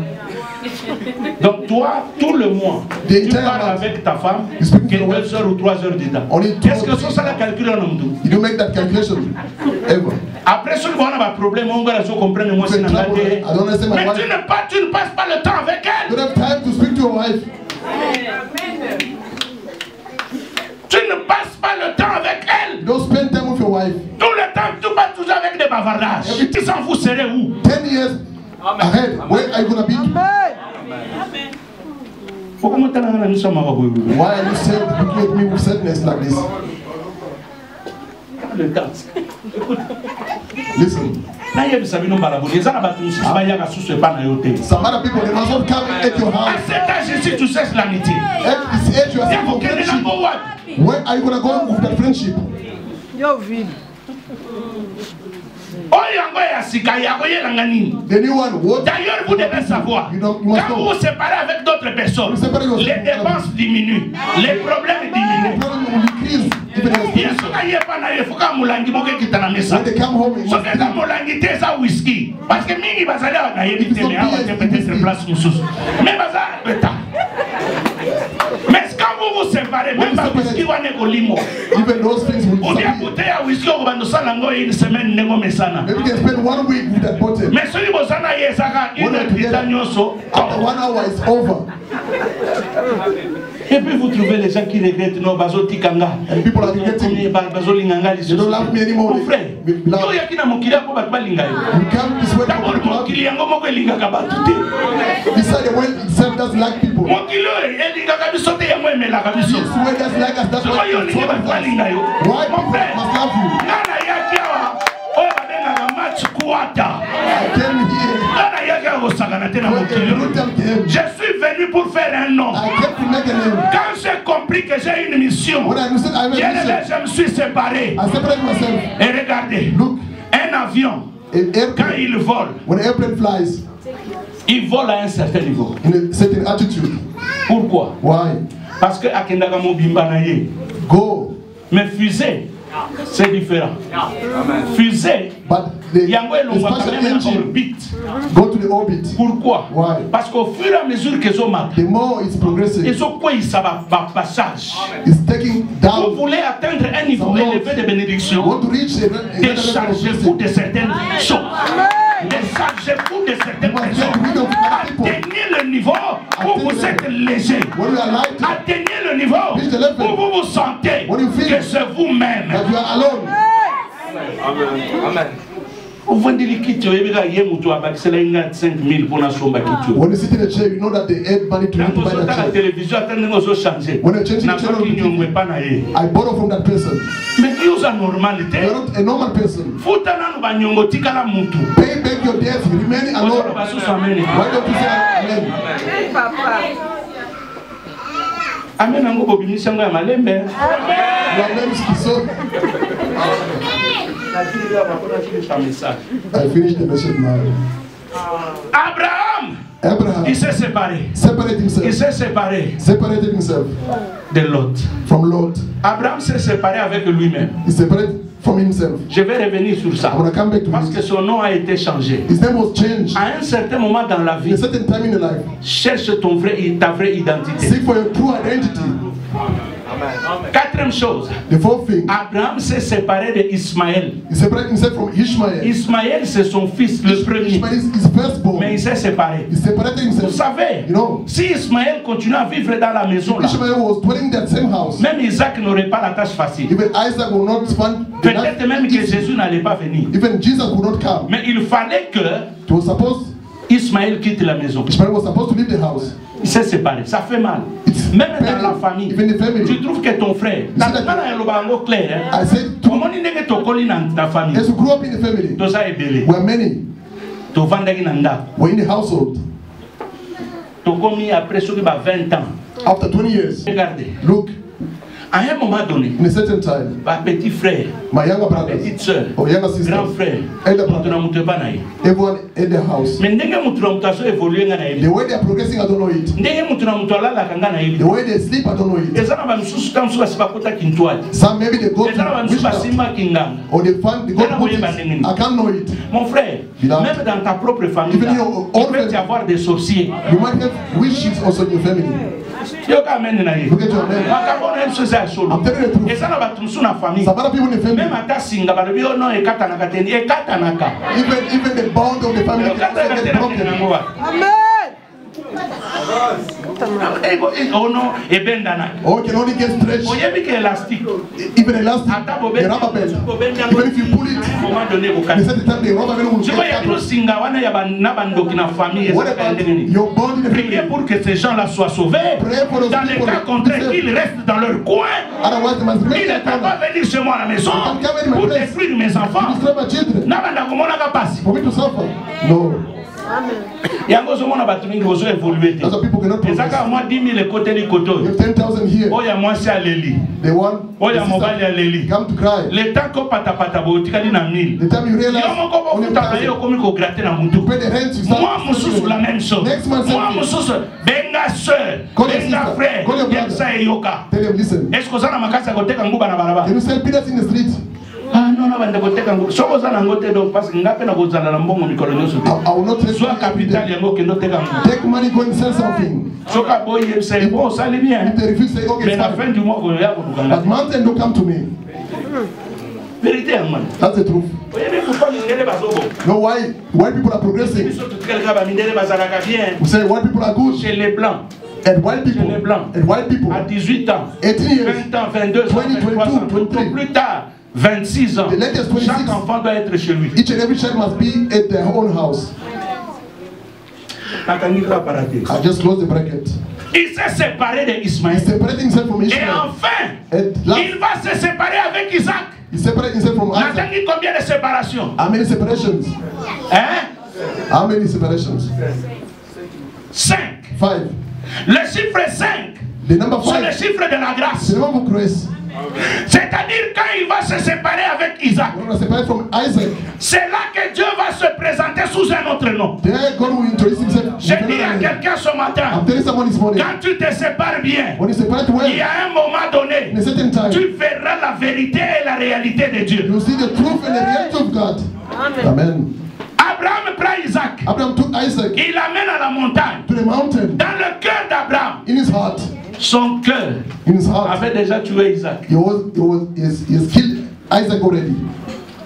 Donc toi, tout le mois, tu parles avec ta femme que 2 heures ou 3 heures dedans. Qu'est-ce que ça la calcule en homme? You don't make that calculation ever. Après ce qu'on a un problème, on va comprendre moi c'est mais tu ne passes pas le temps avec elle. You don't have time to speak to your wife. Tu ne passes pas le temps avec elle. You don't spend time with your wife. Tout le temps, tu passes toujours avec des bavardages. Tu s'en fous, serez où? 10 years ahead, where are you going to be? Why are you saying looking at me with sadness like this? Listen. Some other people, they must not come at your house. À cet âge ici, tu cesses l'amitié. At this age, you are saying friendship. Where are you going to go with that friendship? The new one, what? D'ailleurs, vous devez savoir, quand vous vous séparez avec d'autres personnes, les dépenses diminuent, les problèmes diminuent. When they come home, mais quand vous vous séparez, même pas whisky va négolimmo. Even those things will disappear. Whisky une semaine négo mesana. Maybe you can spend 1 week with that bottle. Mais celui qui a yesaka une after 1 hour is over. Et puis vous trouvez les gens qui regrettent nos bazotikanga. And people are regretting. They don't love me anymore. Mon frère, yo yakina mokili ko batba linga yo. You come this way. D'abord mokili yango moko linga ka batute. Beside the way itself doesn't like people. Mokili elinga ka bisote yango emela ka biso. This way doesn't like us. That's why you batba linga yo. Why people must love you? Nana yakiwa o badenga ka match kuata. I came here. Nana yakiwa ko sakana tena mokili. Je suis venu pour faire un nom. I came to make a name. Quand j'ai compris que j'ai une mission, When I understood I have a mission, je me suis séparé. I separated myself. Et regardez, Look, un avion, quand il vole, when an airplane flies, il vole à un certain niveau. In a certain altitude. Pourquoi? Why? Parce que akendaka mobimba na ye. Go. Mais fusée, c'est différent. Fusée, yango elongwa quand même en orbite. Go to the orbit. Pourquoi? Why? Parce qu'au fur et à mesure que zo marche, the more it's progressing, ils ont quoi ça va passage. It's taking down. Vous voulez atteindre un niveau élevé de bénédiction. Want to reach déchargez-vous de certaines choses. Déchargez-vous de certaines personnes. Atteignez le niveau où vous êtes léger. Atteignez le niveau où vous vous sentez que c'est vous-même. Amen. When you sit in a chair, you know that they add money to buy that chair. When I change the channel, I borrow from that person. You're not a normal person. Pay back your debts, remain alone. Why don't you say amen? Amen. I finished the message now. Abraham, il s'est séparé. Separated himself. Il s'est séparé. Separated himself. De Lot. From Lot. Abraham s'est séparé avec lui-même. He separated from himself. Je vais revenir sur ça. Parce que son nom a été changé. His name was changed. À un certain moment dans la vie, a certain time in the life, cherche ta vraie identité. Seek for your true identity. Quatrième chose, Abraham s'est séparé d'Ismaël. Ismaël c'est son fils, le premier. Mais il s'est séparé. Vous savez, si Ismaël continue à vivre dans la maison là, même Isaac n'aurait pas la tâche facile. Peut-être même que Jésus n'allait pas venir. Mais il fallait que Ismaël quitte la maison. Il s'est séparé, ça fait mal. Même dans la famille, tu trouves que ton frère, ta famille, we're in the household. Après 20 ans. After 20 years, regardez. Look. À un moment donné, in a certain time, ma petit frère, my younger brother, petite soeur, younger sister, grand frère, everyone in the house. The way they are progressing, I don't know it. The way they sleep, I don't know it. Some maybe they go to witchcraft, or they find the God Buddhist. I can't know it. Mon frère, même dans ta propre famille, il peut y avoir des sorciers. You might have witches also in your family. Look at you, I'm telling you the truth. Some other people in the family, even the bond of the family can also get broken. Amen. Oh, it can only get stretched. Even elastic, the rubber band. Even if you pull it, they said the time the rubber band will get cut off. What about your bond in the family? Priez pour que ces gens-là soient sauvés. Dans les cas contraires, qu'ils restent dans leur coin. Ils ne peuvent pas venir chez moi à la maison pour détruire mes enfants. For me to suffer? No. That's why people cannot progress. You have 10,000 here. They want come to cry. The time you realize to pay the rent, you start la même chose. Next month, Benga soeur, benga frère, call your brother. Tell them, listen. Can you sell peanuts in the street? Ah non, non, bande côté kango. Soko za nango te donc parce que ngape na kozala na mbongo mikolo nyoso. I will not take soit capital yango kendo te kango. Take money, go and sell something. Soka boy c'est bon, ça allait bien. If they refuse, say okay. Mais la fin du mois ko ya ko dukanga. But mountain don't come to me. Vérité man. That's the truth. No, why people are progressing? We say white people are good. Chez les blancs. And white people. Chez les blancs. And white people. À 18 ans. 18 years. 20 ans, 22 ans, 23 ans. Plus tard. 26 ans. Chaque enfant doit être chez lui. Each and every child must be at their own house. I just closed the bracket. Il s'est séparé d'Ismaël. He's separating himself from Ishmael. Et enfin, il va se séparer avec Isaac. He separated himself from Isaac. Nathalie, combien de séparations? How many separations? Hein? How many separations? 5. 5. Le chiffre 5. The number 5. C'est le chiffre de la grâce. The number of grace. C'est-à-dire quand il va se séparer avec Isaac, c'est là que Dieu va se présenter sous un autre nom. Je dis à quelqu'un ce matin, quand tu te sépares bien, il y a un moment donné, tu verras la vérité et la réalité de Dieu. Amen. Abraham prend Isaac. Il l'amène à la montagne. Dans le cœur d'Abraham, son cœur avait déjà tué Isaac. He has killed Isaac already.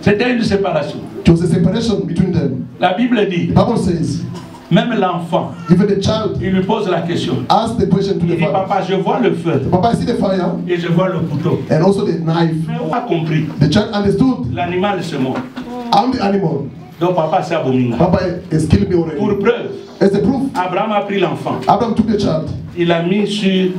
C'était une séparation. It was a separation between them. La Bible dit, the Bible says, même l'enfant, even the child, il lui pose la question. Ask the question to il the dit, father. Papa, je vois le feu. Papa, I see the fire. Et je vois le couteau. And also the knife. Mais on a compris. The child understood. L'animal c'est moi. I'm the animal. Donc papa c'est abominable. Papa has killed me already. Pour preuve, as the proof, Abraham a pris l'enfant. Abraham took the child. Il l'a mis sur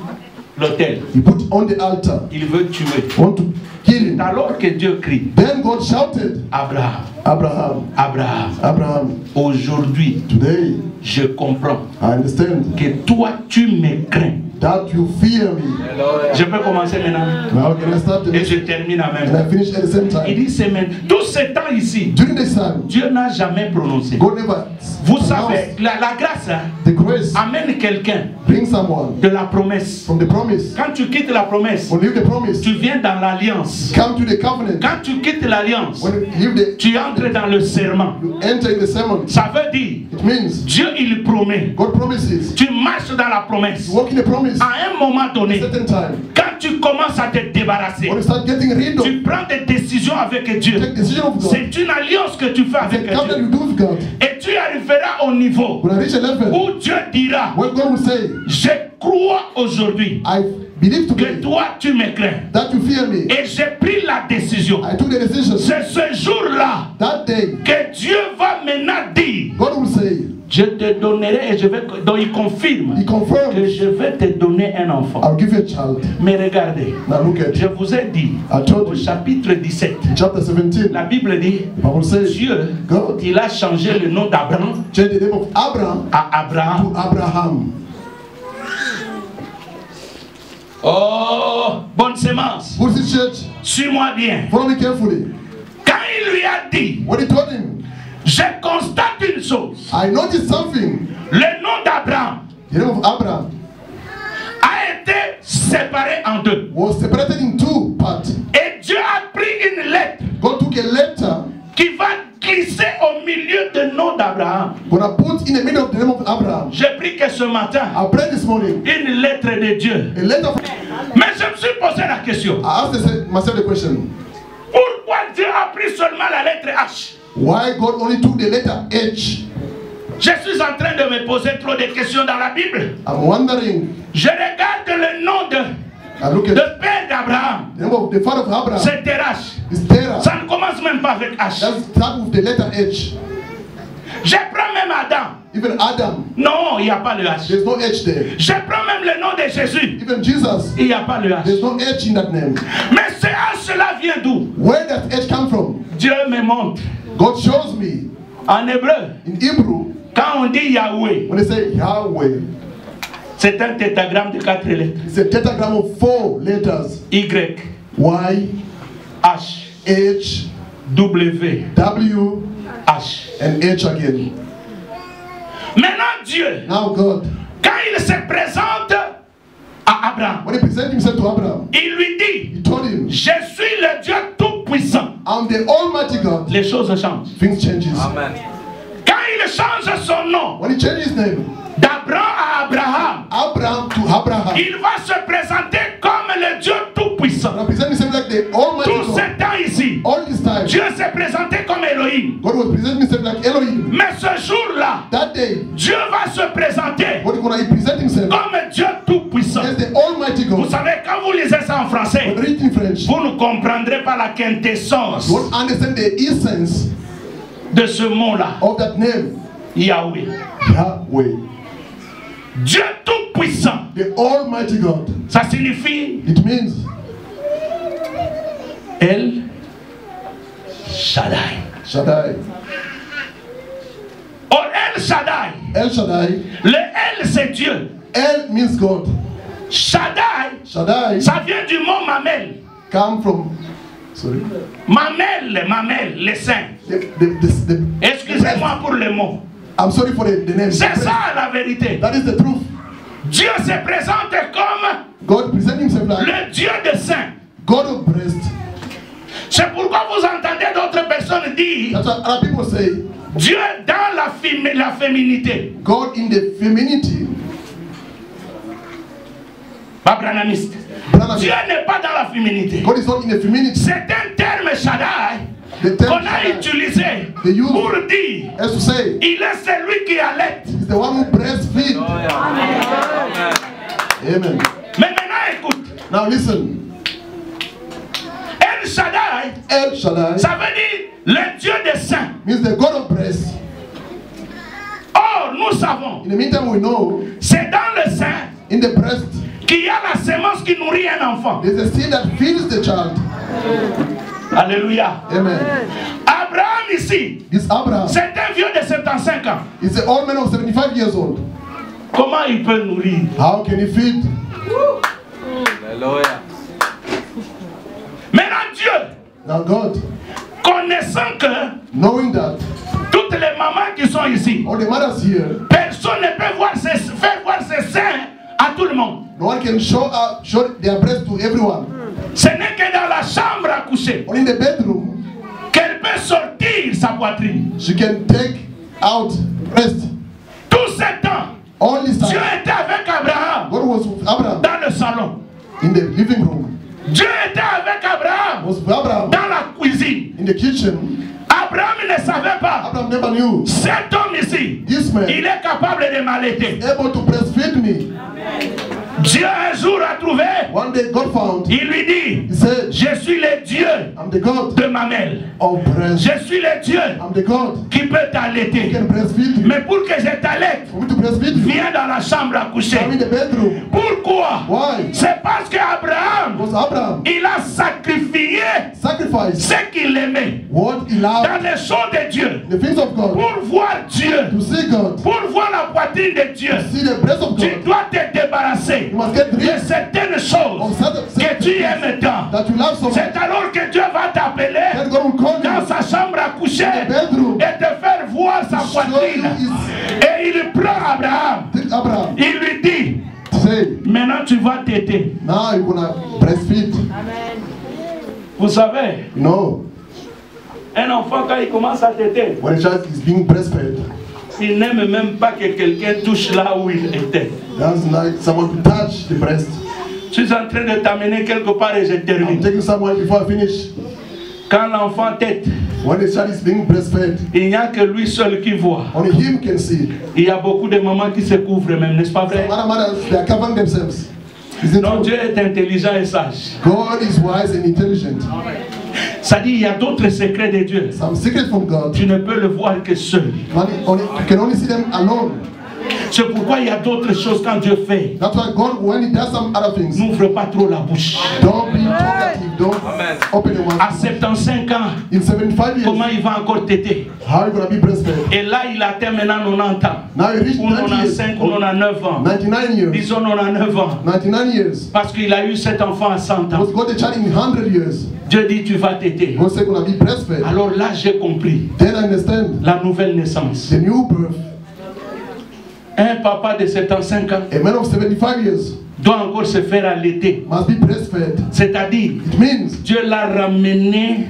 l'autel. He put on the altar. Il veut tuer. Want to kill him. Alors que Dieu crie. Then God shouted, Abraham. Abraham. Abraham. Abraham. Aujourd'hui, today, je comprends. I understand que toi tu me crains. That you fear me. Je peux commencer maintenant. Now can I start et je termine en même temps. And I finish at the same time. Il dit c'est tout ce temps ici, Dieu n'a jamais prononcé. Vous savez, la grâce amène quelqu'un de la promesse. Quand tu quittes la promesse, tu viens dans l'alliance. Quand tu quittes l'alliance, tu entres dans le serment. Ça veut dire, Dieu il promet. Tu marches dans la promesse. À un moment donné, quand tu commences à te débarrasser, tu prends des décisions avec Dieu. C'est une alliance que tu fais avec Dieu. Et tu arriveras au niveau où Dieu dira, je crois aujourd'hui que toi tu me crains. Et j'ai pris la décision. C'est ce jour-là que Dieu va maintenant dire, je te donnerai, et je vais, donc il confirme que je vais te donner un enfant. Mais regardez, je vous ai dit au chapitre 17, la Bible dit, Dieu, il a changé le nom d'Abraham à Abraham. Oh, bonne sémence. Suis-moi bien. Quand il lui a dit, je constate une chose. Le nom d'Abraham a été séparé en deux. Et Dieu a pris une lettre qui va glisser au milieu du nom d'Abraham. J'ai pris que ce matin une lettre de Dieu. Mais je me suis posé la question. Pourquoi Dieu a pris seulement la lettre H? Why God only took the letter H? Je suis en train de me poser trop de questions dans la Bible. I'm wondering. Je regarde le nom de père d'Abraham. C'est Terach. Ça ne commence même pas avec H. Start with the letter H. Je prends même Adam. Even Adam. Non, il n'y a pas le H. There's no H there. Je prends même le nom de Jésus. Even Jesus. Il n'y a pas le H. There's no H in that name. Mais ce H-là vient d'où? Where does H come from? Dieu me montre. God shows me. En hébreu. In Hebrew. Quand on dit Yahweh. When they say Yahweh. C'est un tétragramme de 4 lettres. It's a tetragram of 4 letters. Y. Y. H. H. W. W. H. And H again. Maintenant Dieu. Now God. Quand il se présente à Abraham. When he presented himself to Abraham. Il lui dit. He told him. Je suis le Dieu tout-puissant. I'm the Almighty God. Les choses changent. Things changes. Amen. Quand il change son nom. When he changes his name. D'Abraham à Abraham. Abraham to Abraham. Il va se présenter comme le Dieu tout-puissant. Like the Almighty tout ce temps ici. All this time. Dieu s'est présenté comme Elohim. God was presenting himself like Elohim. Mais ce jour-là, that day, Dieu va se présenter comme Dieu tout-puissant. Vous savez, quand vous lisez ça en français, vous ne comprendrez pas la quintessence de ce mot-là. Yahweh. Yahweh. Dieu tout-puissant. The Almighty God. Ça signifie. It means. El Shaddai. Shaddai. Or El Shaddai. El Shaddai. Le El c'est Dieu. El means God. Shaddai. Shaddai. Ça vient du mot mamel. Come from. Sorry. Mamel, les saints. Excusez-moi pour le mot. I'm sorry for the name. C'est ça la vérité. That is the truth. Dieu se présente comme God present himself like le Dieu de saints. God of breast. C'est pourquoi vous entendez d'autres personnes dire That's what other people say. Dieu dans la féminité. God in the femininity. Pas branamiste. Dieu n'est pas dans la féminité. God is not in the femininity. C'est un terme Shaddai qu'on a utilisé pour dire il est celui qui allait. He's the one who breastfeeds. Amen. Amen. Mais maintenant écoute. Now listen. El Shaddai, ça veut dire le Dieu des saints. Means the God of breast. Or nous savons. In the meantime we know. C'est dans le sein. In the breast. Qu'il y a la sémence qui nourrit un enfant. There's a seed that feeds the child. Alléluia. Amen. Abraham ici. This Abraham. C'est un vieux de 75 ans. He's an old man of 75 years old. Comment il peut nourrir? How can he feed? Alléluia. Maintenant Dieu. Now God. Connaît connaissant que knowing that toutes les mamans qui sont ici, all the mothers here, personne ne peut faire voir ses seins à tout le monde. No one can show their breast to everyone. Ce n'est que dans la chambre à coucher only in the bedroom qu'elle peut sortir sa poitrine. She can take out breast. Tout ce temps, all this time, Dieu était avec Abraham. God was with Abraham dans le salon. In the living room. Dieu était avec Abraham, was with Abraham dans la cuisine. In the kitchen. Abraham ne savait pas. Abraham never knew. Cet homme ici, this man, il est capable de m'allaiter. Able to breastfeed me. Dieu un jour a trouvé. One day God found. Il lui dit, he said, je suis le Dieu I'm the God de mamelle. Of breast. Je suis le Dieu I'm the God qui peut t'allaiter. Mais pour que je t'allaite, viens dans la chambre à coucher. Pourquoi? C'est parce qu'Abraham, il a sacrifié ce qu'il aimait dans les choses de Dieu. Pour voir Dieu, pour voir la poitrine de Dieu, tu dois te débarrasser de certaines choses que tu aimes tant. C'est alors que Dieu va t'appeler dans sa chambre à coucher et te faire voir sa poitrine. Et il prend Abraham. Il lui dit, maintenant tu vas téter. Now you're gonna breastfeed. Vous savez, un enfant quand il commence à téter, when a child is being breastfed, il n'aime même pas que quelqu'un touche là où il était. Doesn't like someone to touch the breast. Je suis en train de t'amener quelque part et je termine. I'm taking someone before I finish. Quand l'enfant tète, when the child is being breastfed, il n'y a que lui seul qui voit. Only him can see. Il y a beaucoup de mamans qui se couvrent même, n'est-ce pas vrai? Some mothers, they are covering themselves. Non, Dieu est intelligent et sage. God is wise and intelligent. Ça dit, il y a d'autres secrets de Dieu. Some secrets from God. Tu ne peux le voir que seul. You can only see them alone. C'est pourquoi il y a d'autres choses quand Dieu fait. That's why God, when He does some other things, n'ouvre pas trop la bouche. Don't be talkative. Don't open your mouth. À 75 ans, in 75 years, comment il va encore téter? How you gonna be breastfed? Et là, il atteint maintenant 90 ans. Now he reached 95 ou 99 ans. 99 years. Disons 99 ans. 99 years. Parce qu'il a eu cet enfant à 100 ans. Because God the child in 100 years. Dieu dit tu vas téter. God said gonna be breastfed. Alors là, j'ai compris. Then I understand. La nouvelle naissance. The new birth. Un papa de 75 ans, a man of 75 years, doit encore se faire allaiter. Must be breastfed. C'est-à-dire, Dieu l'a ramené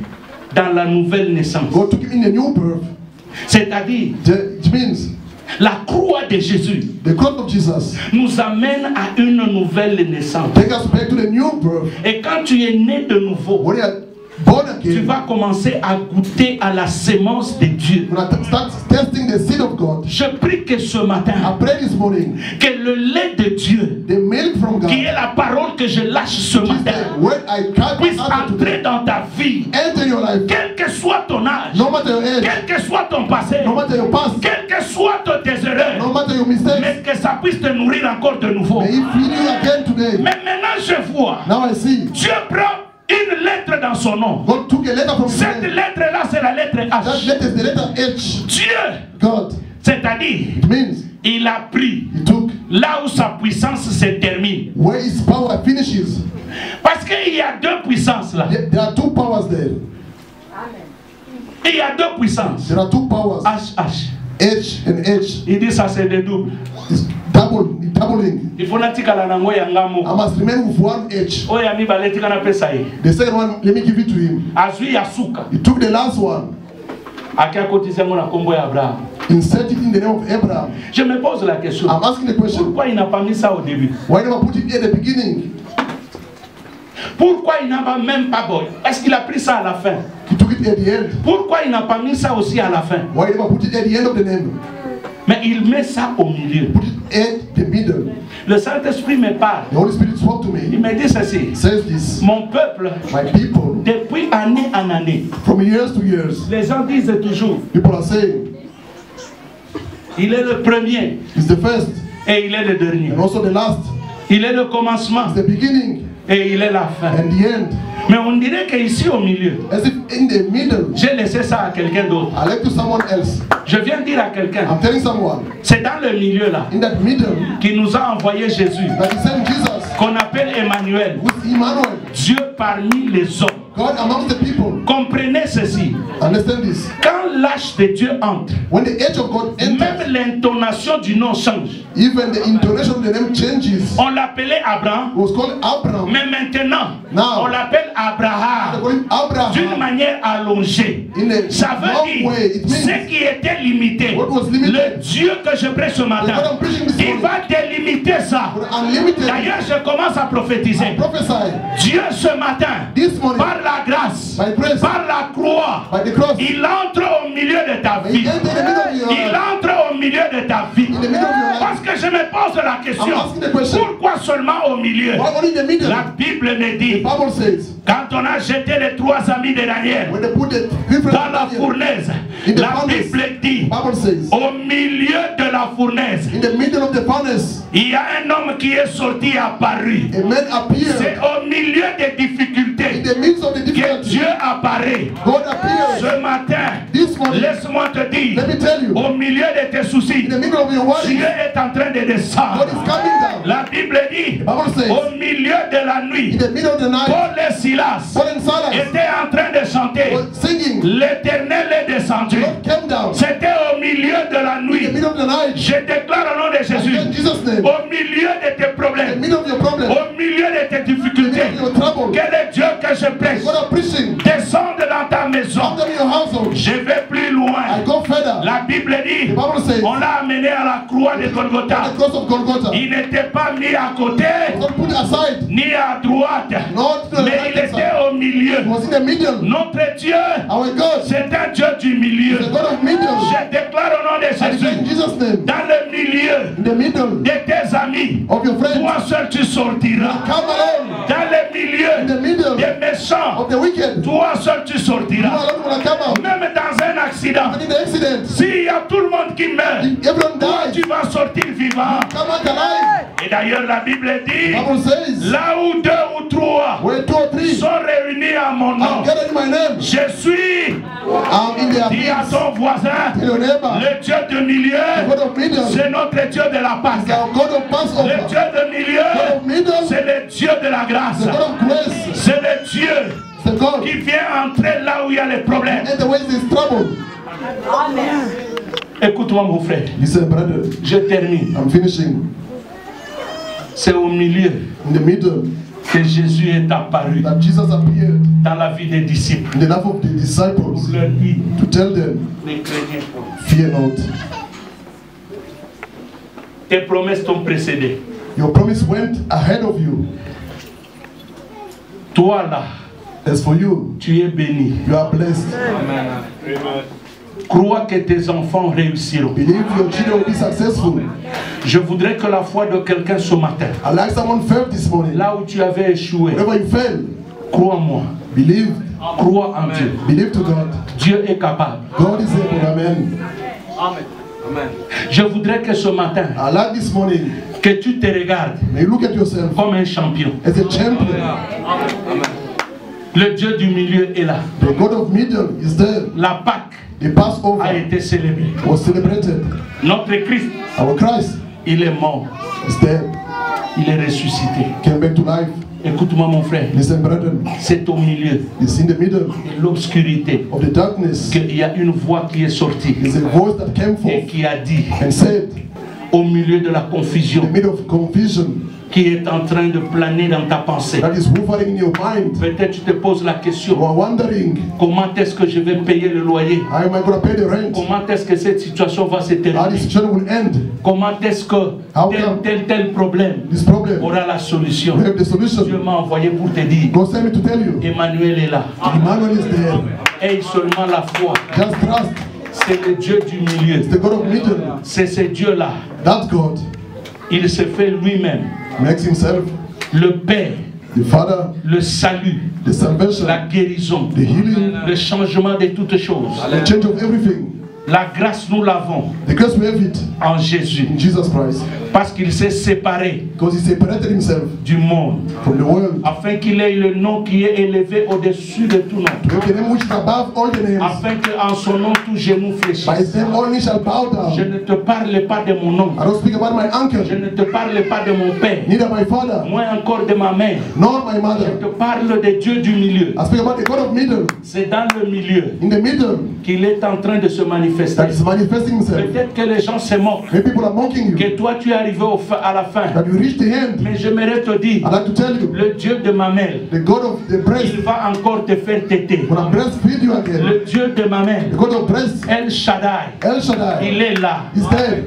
dans la nouvelle naissance. God took him in the new birth. C'est-à-dire, it means la croix de Jésus, the cross of Jesus, nous amène à une nouvelle naissance. Take us back to the new birth. Et quand tu es né de nouveau, born again, tu vas commencer à goûter à la sémence de Dieu. Start testing the seed of God. Je prie que ce matin, I pray this morning, que le lait de Dieu, the milk from God, qui est la parole que je lâche ce matin, puisse entrer dans ta vie. Enter your life. Quel que soit ton âge, no matter your age, quel que soit ton passé, no matter your past, quel que soit tes erreurs, no matter your mistakes, mais que ça puisse te nourrir encore de nouveau. May He feed you again today. Mais maintenant je vois, now I see, Dieu prend une lettre dans son nom. God took a letter from cette lettre-là, c'est la lettre H. That letter is the letter H. Dieu, God, c'est-à-dire, il a pris là où sa puissance se termine. Where his power finishes. Parce qu'il y a deux puissances là. There are two powers there. Il y a deux puissances. There are two powers. H. H and H. Il dit ça c'est des doubles. Doubling. Il faut natikala nango yangamo. I must remain with one H. Oyami baletika na pesa ye. The second one, let me give it to him. Azui yasuka. He took the last one. Akia kotisa ngona kombo ya Abraham. Insert it in the name of Abraham. Je me pose la question. I'm asking the question. Pourquoi il n'a pas mis ça au début? Why never put it at the beginning? Pourquoi il n'a pas même pas boy? Est-ce qu'il a pris ça à la fin? He took it at the end. Pourquoi il n'a pas mis ça aussi à la fin? Why never put it at the end of the name? Mais il met ça au milieu. Put it at the middle. Le Saint-Esprit me parle. The Holy Spirit spoke to me. Il me dit ceci. Says this. Mon peuple, my people, depuis année en année, from years to years, les gens disent toujours, people are saying, il est le premier. He's the first. Et il est le dernier. And also the last. Il est le commencement. He's the beginning. Et il est la fin. And the end. Mais on dirait qu'ici au milieu, as if in the middle, j'ai laissé ça à quelqu'un d'autre. I like to someone else. Je viens dire à quelqu'un, I'm telling someone, c'est dans le milieu là, in that middle, qui nous a envoyé Jésus, that he sent Jesus, qu'on appelle Emmanuel, with Emmanuel, Dieu parmi les hommes. God amongst the people. Comprenez ceci. Understand this. Quand l'âge de Dieu entre, when the age of God enters, même l'intonation du nom change. Even the intonation of the name changes. On l'appelait Abraham. It was called Abraham. Mais maintenant, now, on l'appelle Abraham. D'une manière allongée. Ça veut dire ce qui était limité. Le Dieu que je prêche ce matin, il va délimiter ça. D'ailleurs, je commence à prophétiser. Dieu ce matin, par la grâce, par la croix, il entre au milieu de ta vie. Il entre au milieu de ta vie. Parce que je me pose la question, pourquoi seulement au milieu? La Bible me dit, quand on a jeté les 3 amis de Daniel dans la fournaise, la Bible dit, au milieu de la fournaise, il y a un homme qui est sorti et apparu. C'est au milieu des difficultés que Dieu apparaît. Ce matin, laisse-moi te dire, au milieu de tes soucis, Dieu est en train de descendre. La Bible dit, au milieu de la nuit, Paul et Silas étaient en train de chanter. L'Éternel est descendu. C'était au milieu de la nuit. Je déclare au nom de Jésus, au milieu de tes problèmes, au milieu de tes difficultés, quel est Dieu que je prêche? Descends dans ta maison. Je vais plus loin. La Bible dit, on l'a amené à la croix de Golgotha. Il n'était pas mis à côté, ni à droite, mais il était au milieu. Notre Dieu, c'est un Dieu du milieu. Je déclare au nom de Jésus, dans le milieu de tes amis, toi seul tu sortiras. Dans le milieu des méchants, toi seul tu sortiras. Même dans un accident, s'il y a tout le monde qui meurt, toi tu vas sortir vivant. Et d'ailleurs la Bible dit, là où 2 ou 3 sont réunis à mon nom, je suis. Dis à ton voisin, le Dieu du milieu, c'est notre Dieu de la Pâque. Le Dieu du milieu, c'est le Dieu de la grâce. C'est le Dieu qui vient entrer là où il y a les problèmes. Écoute-moi mon frère. Je termine. C'est au milieu que Jésus est apparu dans la vie des disciples. Pour leur dire, ne craignez pas. Fear not. Tes promesses t'ont précédé. Your promise went ahead of you. Toi là, as for you, tu es béni. You are blessed. Amen. Crois que tes enfants réussiront. Believe your children will be successful. Je voudrais que la foi de quelqu'un ce matin, I like someone felt this morning. Là où tu avais échoué, wherever you fail, crois en moi. Believe. Crois en Dieu. Believe to God. Dieu est capable. God is able. Amen. Amen. Amen. Je voudrais que ce matin, I like this morning, que tu te regardes look at yourself comme un champion. As a champion. Amen. Le Dieu du milieu est là. The God of middle is there. La Pâque the Passover a été célébrée. Was celebrated. Notre Christ, our Christ, il est mort. Is dead. Il est ressuscité. Came back to life. Écoute-moi mon frère. Listen, brethren. C'est au milieu It's in the middle de l'obscurité of the darkness qu'il y a une voix qui est sortie a voice that came forth et qui a dit and said, au milieu de la confusion, in the middle of confusion, qui est en train de planer dans ta pensée. That is hovering in your mind. Peut-être tu te poses la question. You are wondering, comment est-ce que je vais payer le loyer? How am I going to pay the rent? Comment est-ce que cette situation va se terminer? How this situation will end? Comment est-ce que tel problème aura la solution? We have the solution. Dieu m'a envoyé pour te dire. God sent me to tell you. Emmanuel est là. Emmanuel is there. Aie seulement la foi. Just trust. C'est le Dieu du milieu. It's the God of middle. C'est ce Dieu-là. That God. Il se fait lui-même. Makes himself. Le Père. The Father. Le salut. The salvation. La guérison. The healing. Le changement de toutes choses. The change of everything. La grâce nous l'avons. The grace we have it. En Jésus. In Jesus Christ. Parce qu'il s'est séparé du monde. Afin qu'il ait le nom qui est élevé au-dessus de tout nom. Afin qu'en son nom tout genou fléchisse. Je ne te parle pas de mon oncle. Je ne te parle pas de mon père. Moins encore de ma mère. Je te parle de Dieu du milieu. C'est dans le milieu qu'il est en train de se manifester. Peut-être que les gens se moquent. Que toi tu es arrivé à la fin. Mais j'aimerais te dire, le Dieu de Mamel, il va encore te faire téter. Le Dieu de Mamel, El Shaddai, il est là.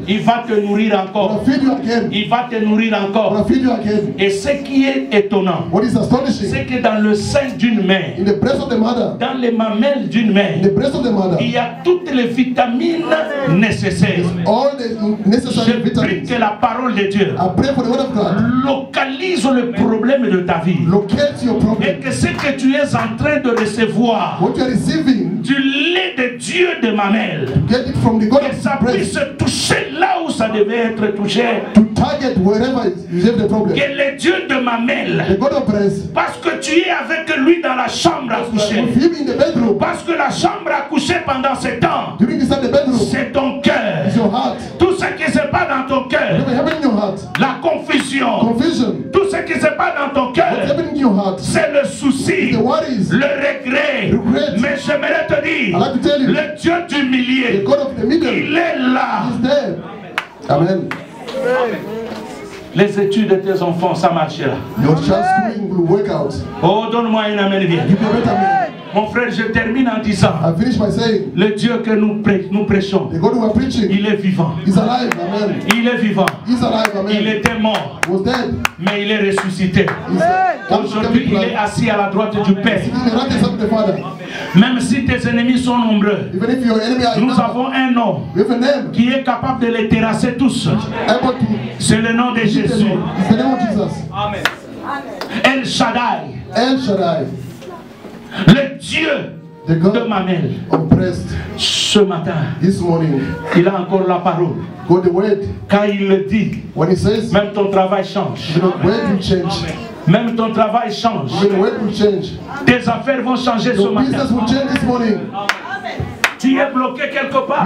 Il va te nourrir encore. Il va te nourrir encore. Et ce qui est étonnant, c'est que dans le sein d'une mère, dans les mamelles d'une mère, il y a toutes les vitamines nécessaires. Je prie que la parole de Dieu localise le problème de ta vie. Et que ce que tu es en train de recevoir du lait de Dieu de Mamel, que ça puisse toucher là où ça devait être touché. Que le Dieu de Mamel, parce que tu es avec lui dans la chambre à coucher, parce que la chambre à coucher pendant ce temps, c'est ton cœur. Tout ce qui se passe dans ton cœur, la confusion, tout ce qui se passe dans ton cœur, c'est le souci, le regret. Mais j'aimerais te dire, le Dieu du milieu, il est là. Amen. Les études de tes enfants, ça marchera. Oh, donne-moi une amen bien. Mon frère, je termine en disant, le Dieu que nous prêchons, il est vivant. Il est vivant. Il était mort, mais il est ressuscité. Aujourd'hui, il est assis à la droite du Père. Même si tes ennemis sont nombreux, nous avons un nom qui est capable de les terrasser tous. C'est le nom de Jésus. Amen. El Shaddai. Le Dieu de Mamel. Ce matin, il a encore la parole. Quand il le dit, même ton travail change. Même ton travail change. Tes affaires vont changer ce matin. Tu es bloqué quelque part.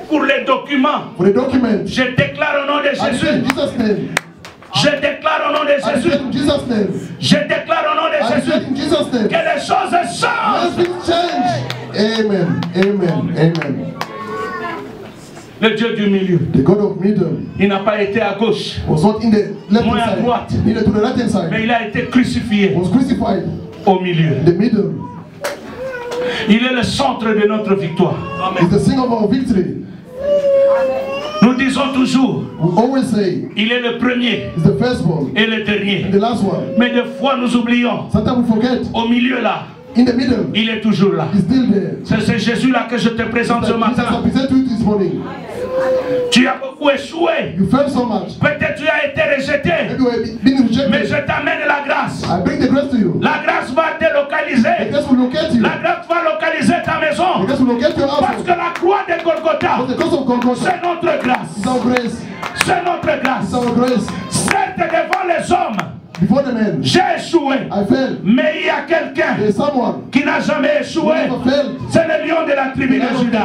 Pour les documents. Je déclare au nom de Jésus. Je déclare au nom de Jésus. Je déclare au nom de Jésus que les choses changent. Amen. Amen. Amen. Le Dieu du milieu. Il n'a pas été à gauche, moins à droite, mais il a été crucifié au milieu. Il est le centre de notre victoire. Nous disons toujours, il est le premier et le dernier. Mais des fois nous oublions, au milieu là, il est toujours là. C'est ce Jésus-là que je te présente ce matin. Tu as beaucoup échoué. Peut-être tu as été rejeté. Mais je t'amène la grâce. La grâce va te localiser. La grâce va localiser ta maison. Parce que la croix de Golgotha, c'est notre grâce. C'est notre grâce. Certes devant les hommes, j'ai échoué, mais il y a quelqu'un qui n'a jamais échoué. C'est le lion de la tribu de Juda,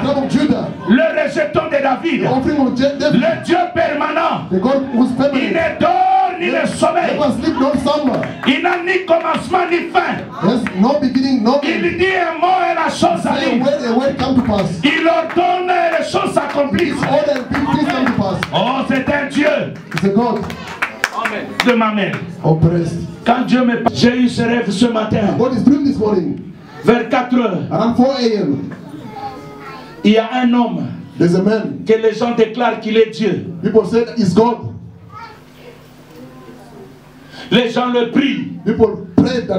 le rejeton de David, le Dieu permanent. Il ne dort ni ne sommeille. Il n'a ni commencement ni fin. Il dit un mot et la chose arrive. Il ordonne et les choses s'accomplissent. Oh, c'est un Dieu de ma mère. Quand Dieu me parle, j'ai eu ce rêve ce matin. Vers 4 heures. Il y a un homme que les gens déclarent qu'il est Dieu. Les gens le prient.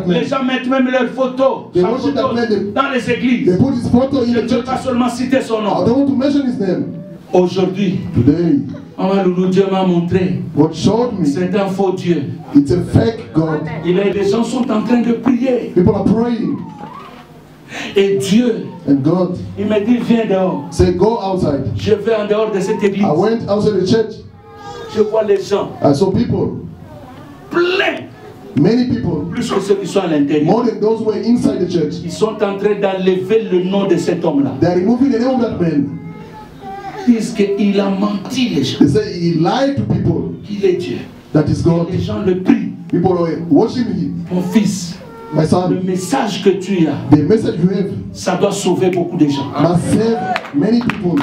Les gens mettent même leurs photos dans les églises. Je ne veux pas seulement citer son nom. Aujourd'hui, Dieu m'a montré. C'est un faux Dieu. Les gens sont en train de prier. Et Dieu, il m'a dit viens dehors. Je vais en dehors de cette église. Je vois les gens. I saw people. Plein. Many people. Plus que ceux qui sont à l'intérieur. More than those who were inside the church. Ils sont en train d'enlever le nom de cet homme-là. They are removing the name of that man. Ils disent qu'il a menti les gens. They say he lied to people. Qu'il est Dieu. That is God. Les gens le prient. People are worshiping him. Mon fils. My son. Le message que tu as. The message you have. Ça doit sauver beaucoup de gens. Must save many people.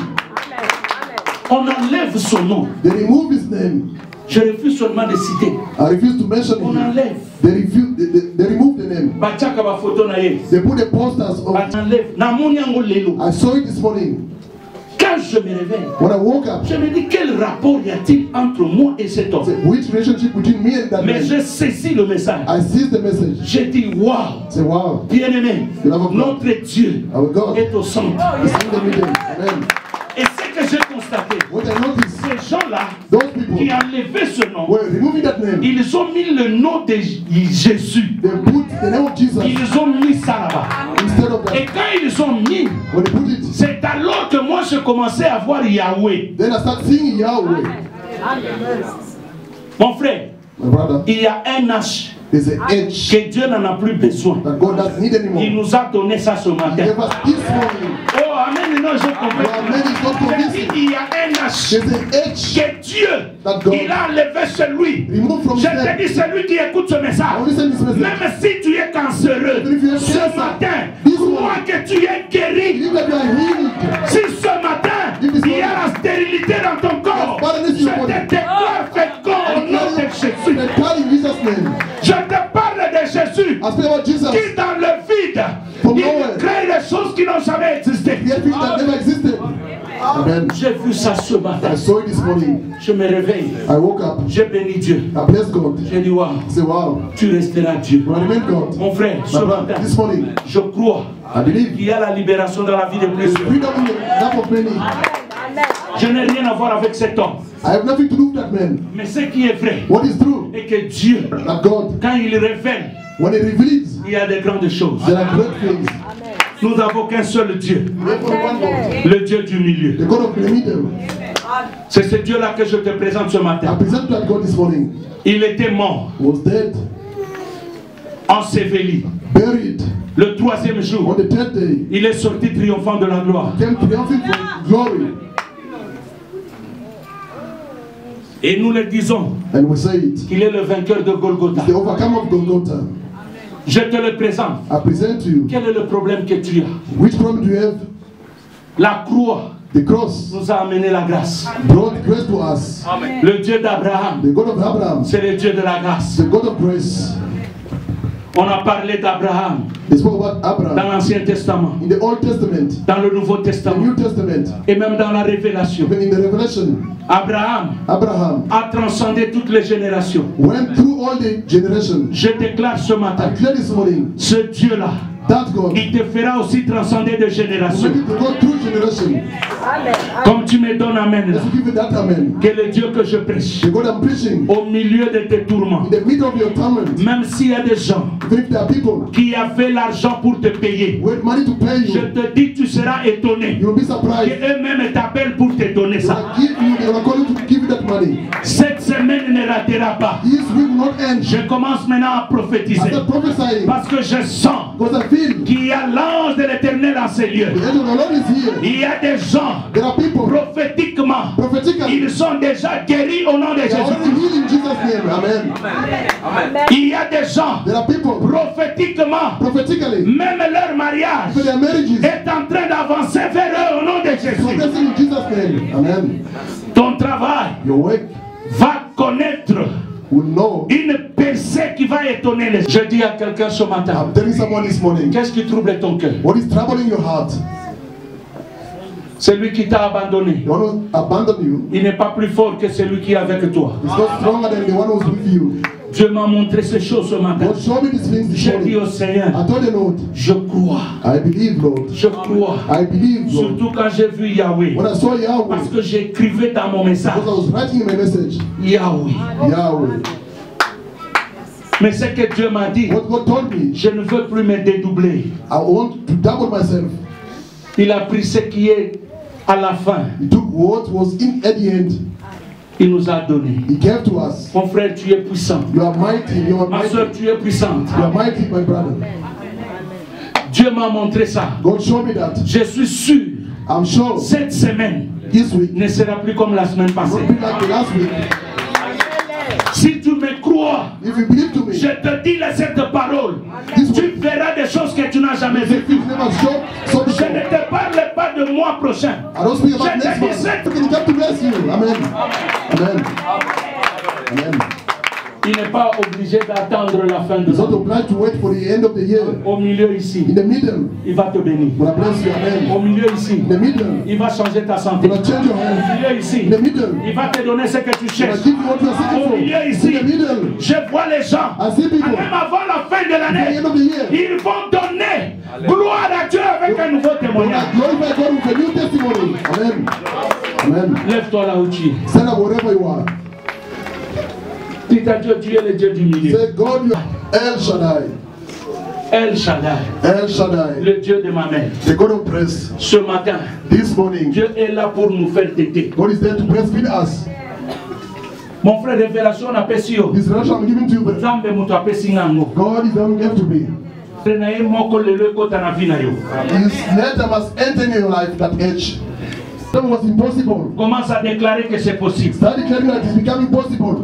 On enlève son nom. They remove his name. Je refuse seulement de citer. I refuse to mention On him. enlève. They remove the name. They put the posters on. I saw it this morning. Quand je me réveille, when I woke up, je me dis quel rapport y a-t-il entre moi et cet homme? Which relationship between me and that Mais man? je saisis le message. I seized the message. J'ai dit wow. Say wow. Bien-aimé, notre Dieu est au centre. Amen. Et ce que j'ai constaté, ces gens-là qui enlevaient ce nom, ils ont mis le nom de Jésus. Ils ont mis ça là-bas. Et quand ils ont mis, c'est alors que moi je commençais à voir Yahweh. Mon frère, il y a un H que Dieu n'en a plus besoin. Il nous a donné ça ce matin. Oh, amen, non, je comprends. Il y a un H que Dieu, il a enlevé celui. Je te dis, celui qui écoute ce message, même si tu es cancéreux, ce matin, crois que tu es guéri. Si ce matin, il y a la stérilité dans ton corps, je te déclare fécond au nom de Jésus. Je te parle de Jésus qui dans le vide, il crée des choses qui n'ont jamais existé. Amen. J'ai vu ça ce matin. I saw it this morning. Je me réveille. I woke up. J'ai béni Dieu. I blessed God. J'ai dit wow. Say, wow. Tu resteras Dieu. God. Mon frère, ce matin, this morning, je crois qu'il y a la libération dans la vie de plusieurs. Je n'ai rien à voir avec cet homme. I have nothing to do with that man. Mais ce qui est vrai, what is true, est que Dieu, quand il révèle, when he reveals, il y a de grandes choses. There are great things. Nous n'avons qu'un seul Dieu, le Dieu du milieu. The God of the middle. C'est ce Dieu-là que je te présente ce matin. I present that God this morning. Il était mort, was dead, enseveli. Buried. Le troisième jour, on the third day, il est sorti triomphant de la gloire. Came triumphing from glory. Et nous le disons qu'il est le vainqueur de Golgotha. The overcomer of Golgotha. Je te le présente. I present to you. Quel est le problème que tu as? Which problem do you have? La croix, the cross, nous a amené la grâce. Brought grace to us. Amen. Le Dieu d'Abraham, the God of Abraham, c'est le Dieu de la grâce. The God of grace. On a parlé d'Abraham dans l'Ancien Testament, in the Old Testament, dans le Nouveau Testament, the New Testament, et même dans la Révélation. In the Revelation, Abraham a transcendé toutes les générations. Went through all the generations. Je déclare ce matin, ce Dieu-là, il te fera aussi transcender de générations. Comme tu me donnes amen, là, que le Dieu que je prêche, au milieu de tes tourments, même s'il y a des gens qui avaient l'argent pour te payer, je te dis tu seras étonné qu'eux-mêmes t'appellent pour te donner ça. Cette semaine ne ratera pas. Je commence maintenant à prophétiser parce que je sens qu'il y a l'ange de l'Éternel en ces lieux. Il y a des gens, prophétiquement, ils sont déjà guéris au nom de Jésus. Il y a des gens, prophétiquement, même leur mariage est en train d'avancer vers eux au nom de Jésus. Ton travail va connaître une percée qui va étonner les gens. Je dis à quelqu'un ce matin, qu'est-ce qui trouble ton cœur? Celui qui t'a abandonné, il n'est pas plus fort que celui qui est avec toi. Dieu m'a montré ces choses ce matin. J'ai dit au Seigneur, je crois. Je crois. Surtout quand j'ai vu Yahweh. Parce que j'écrivais dans mon message Yahweh. Mais ce que Dieu m'a dit, je ne veux plus me dédoubler. Il a pris ce qui est à la fin. Il nous a donné. He gave to us. Mon frère, tu es puissant. You are mighty. You are Ma mighty. soeur, tu es puissante. You are mighty, my brother. Dieu m'a montré ça. God showed me that. Je suis sûr. I'm sure. Cette semaine This week ne sera plus comme la semaine passée. won't be like the last week. Si tu me crois, If you believe to me, je te dis cette parole. This Tu verras des choses que tu n'as jamais vécues. you've never shown, so Je ne te parle pas de mois prochain. I don't speak about Je te next dis month. cette. He come to bless you. Amen. Amen. Amen. Il n'est pas obligé d'attendre la fin de He's not l'année. obliged to wait for the end of the year. Au milieu ici, In the middle, il va te bénir. when I bless you, amen. Au milieu ici, In the middle, il va changer ta santé. when I change your Au hand. milieu ici, In the middle, il va te donner ce que tu when I cherches. give you what you are seeking Au for. milieu In ici, the middle, je vois les gens, I see people. même avant la fin de At the l'année, end of the year, ils vont donner gloire à Dieu avec un nouveau when I témoignage. glorify God with a new testimony. Amen. Amen. Lève-toi là où tu es. Stand up wherever you are. Dis à Dieu, tu es le Dieu du milieu. Say, God, you are El Shaddai. El Shaddai, El Shaddai. le Dieu de ma mère. The God of praise. Ce matin, This morning, Dieu est là pour nous faire téter. God is there to breastfeed us. Mon frère, révélation n'a pas si haut. This revelation I'm giving to you, but Zambe mutu apesi ngango. God is the one who gave to me. Na ye moko lelo ekota na vie na yo. His letter must enter in your life that age. That was impossible. Commence à déclarer que c'est possible. Start declaring that it's becoming possible.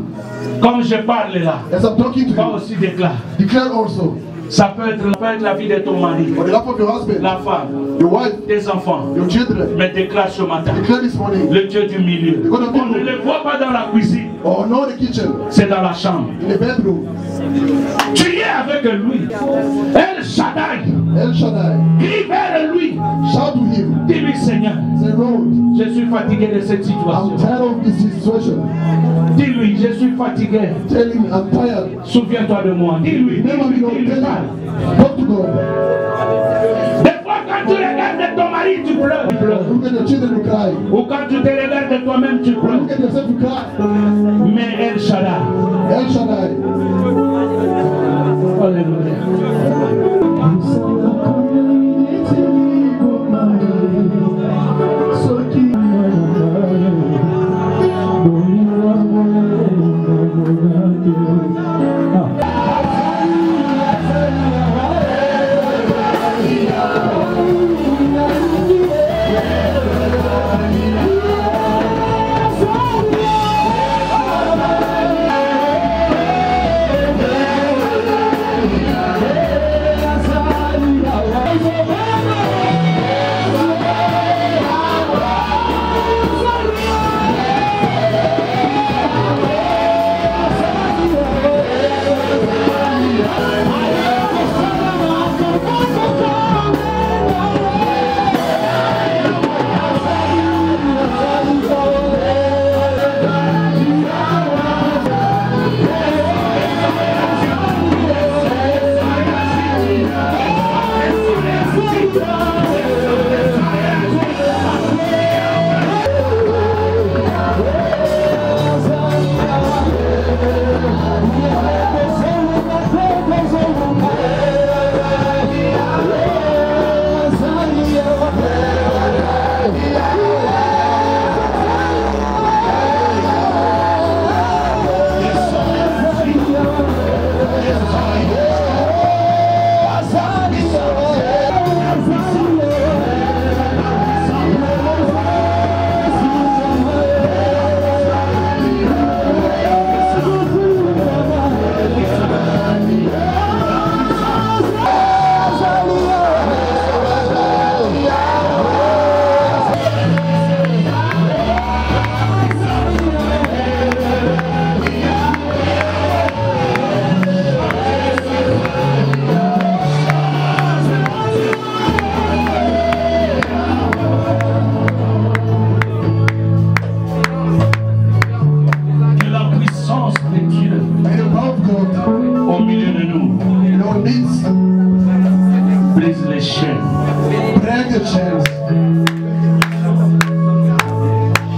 Comme je parle là, As I'm talking to toi you, aussi déclare. declare also Ça peut être la vie de ton mari, for the life of your husband, la femme, your wife, tes enfants. your children. Mais déclare ce matin, Declare this morning. le Dieu du milieu. On ne le voit pas dans la cuisine, Or not the kitchen, c'est dans la chambre. in the bedroom. Tu es avec lui. El Shaddai, El Shaddai. crie vers lui. Shout to him. Dis-lui, Seigneur, Say, Lord, je suis fatigué de cette situation. I'm tired of this situation. Dis-lui, je suis fatigué. Tell him I'm tired. Souviens-toi de moi. Dis-lui, Never be dis-lui, tell parle. him. Talk to God. Des fois, quand tu regardes ton mari, tu pleures. Tu pleures. Look at your children who cry. Ou quand tu te regardes toi-même, tu pleures. Look at yourself who cry. Mais El Shaddai, El Shaddai. alléluia.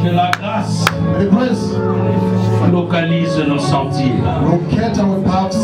Que la grâce localise nos sentiers. Locate our paths.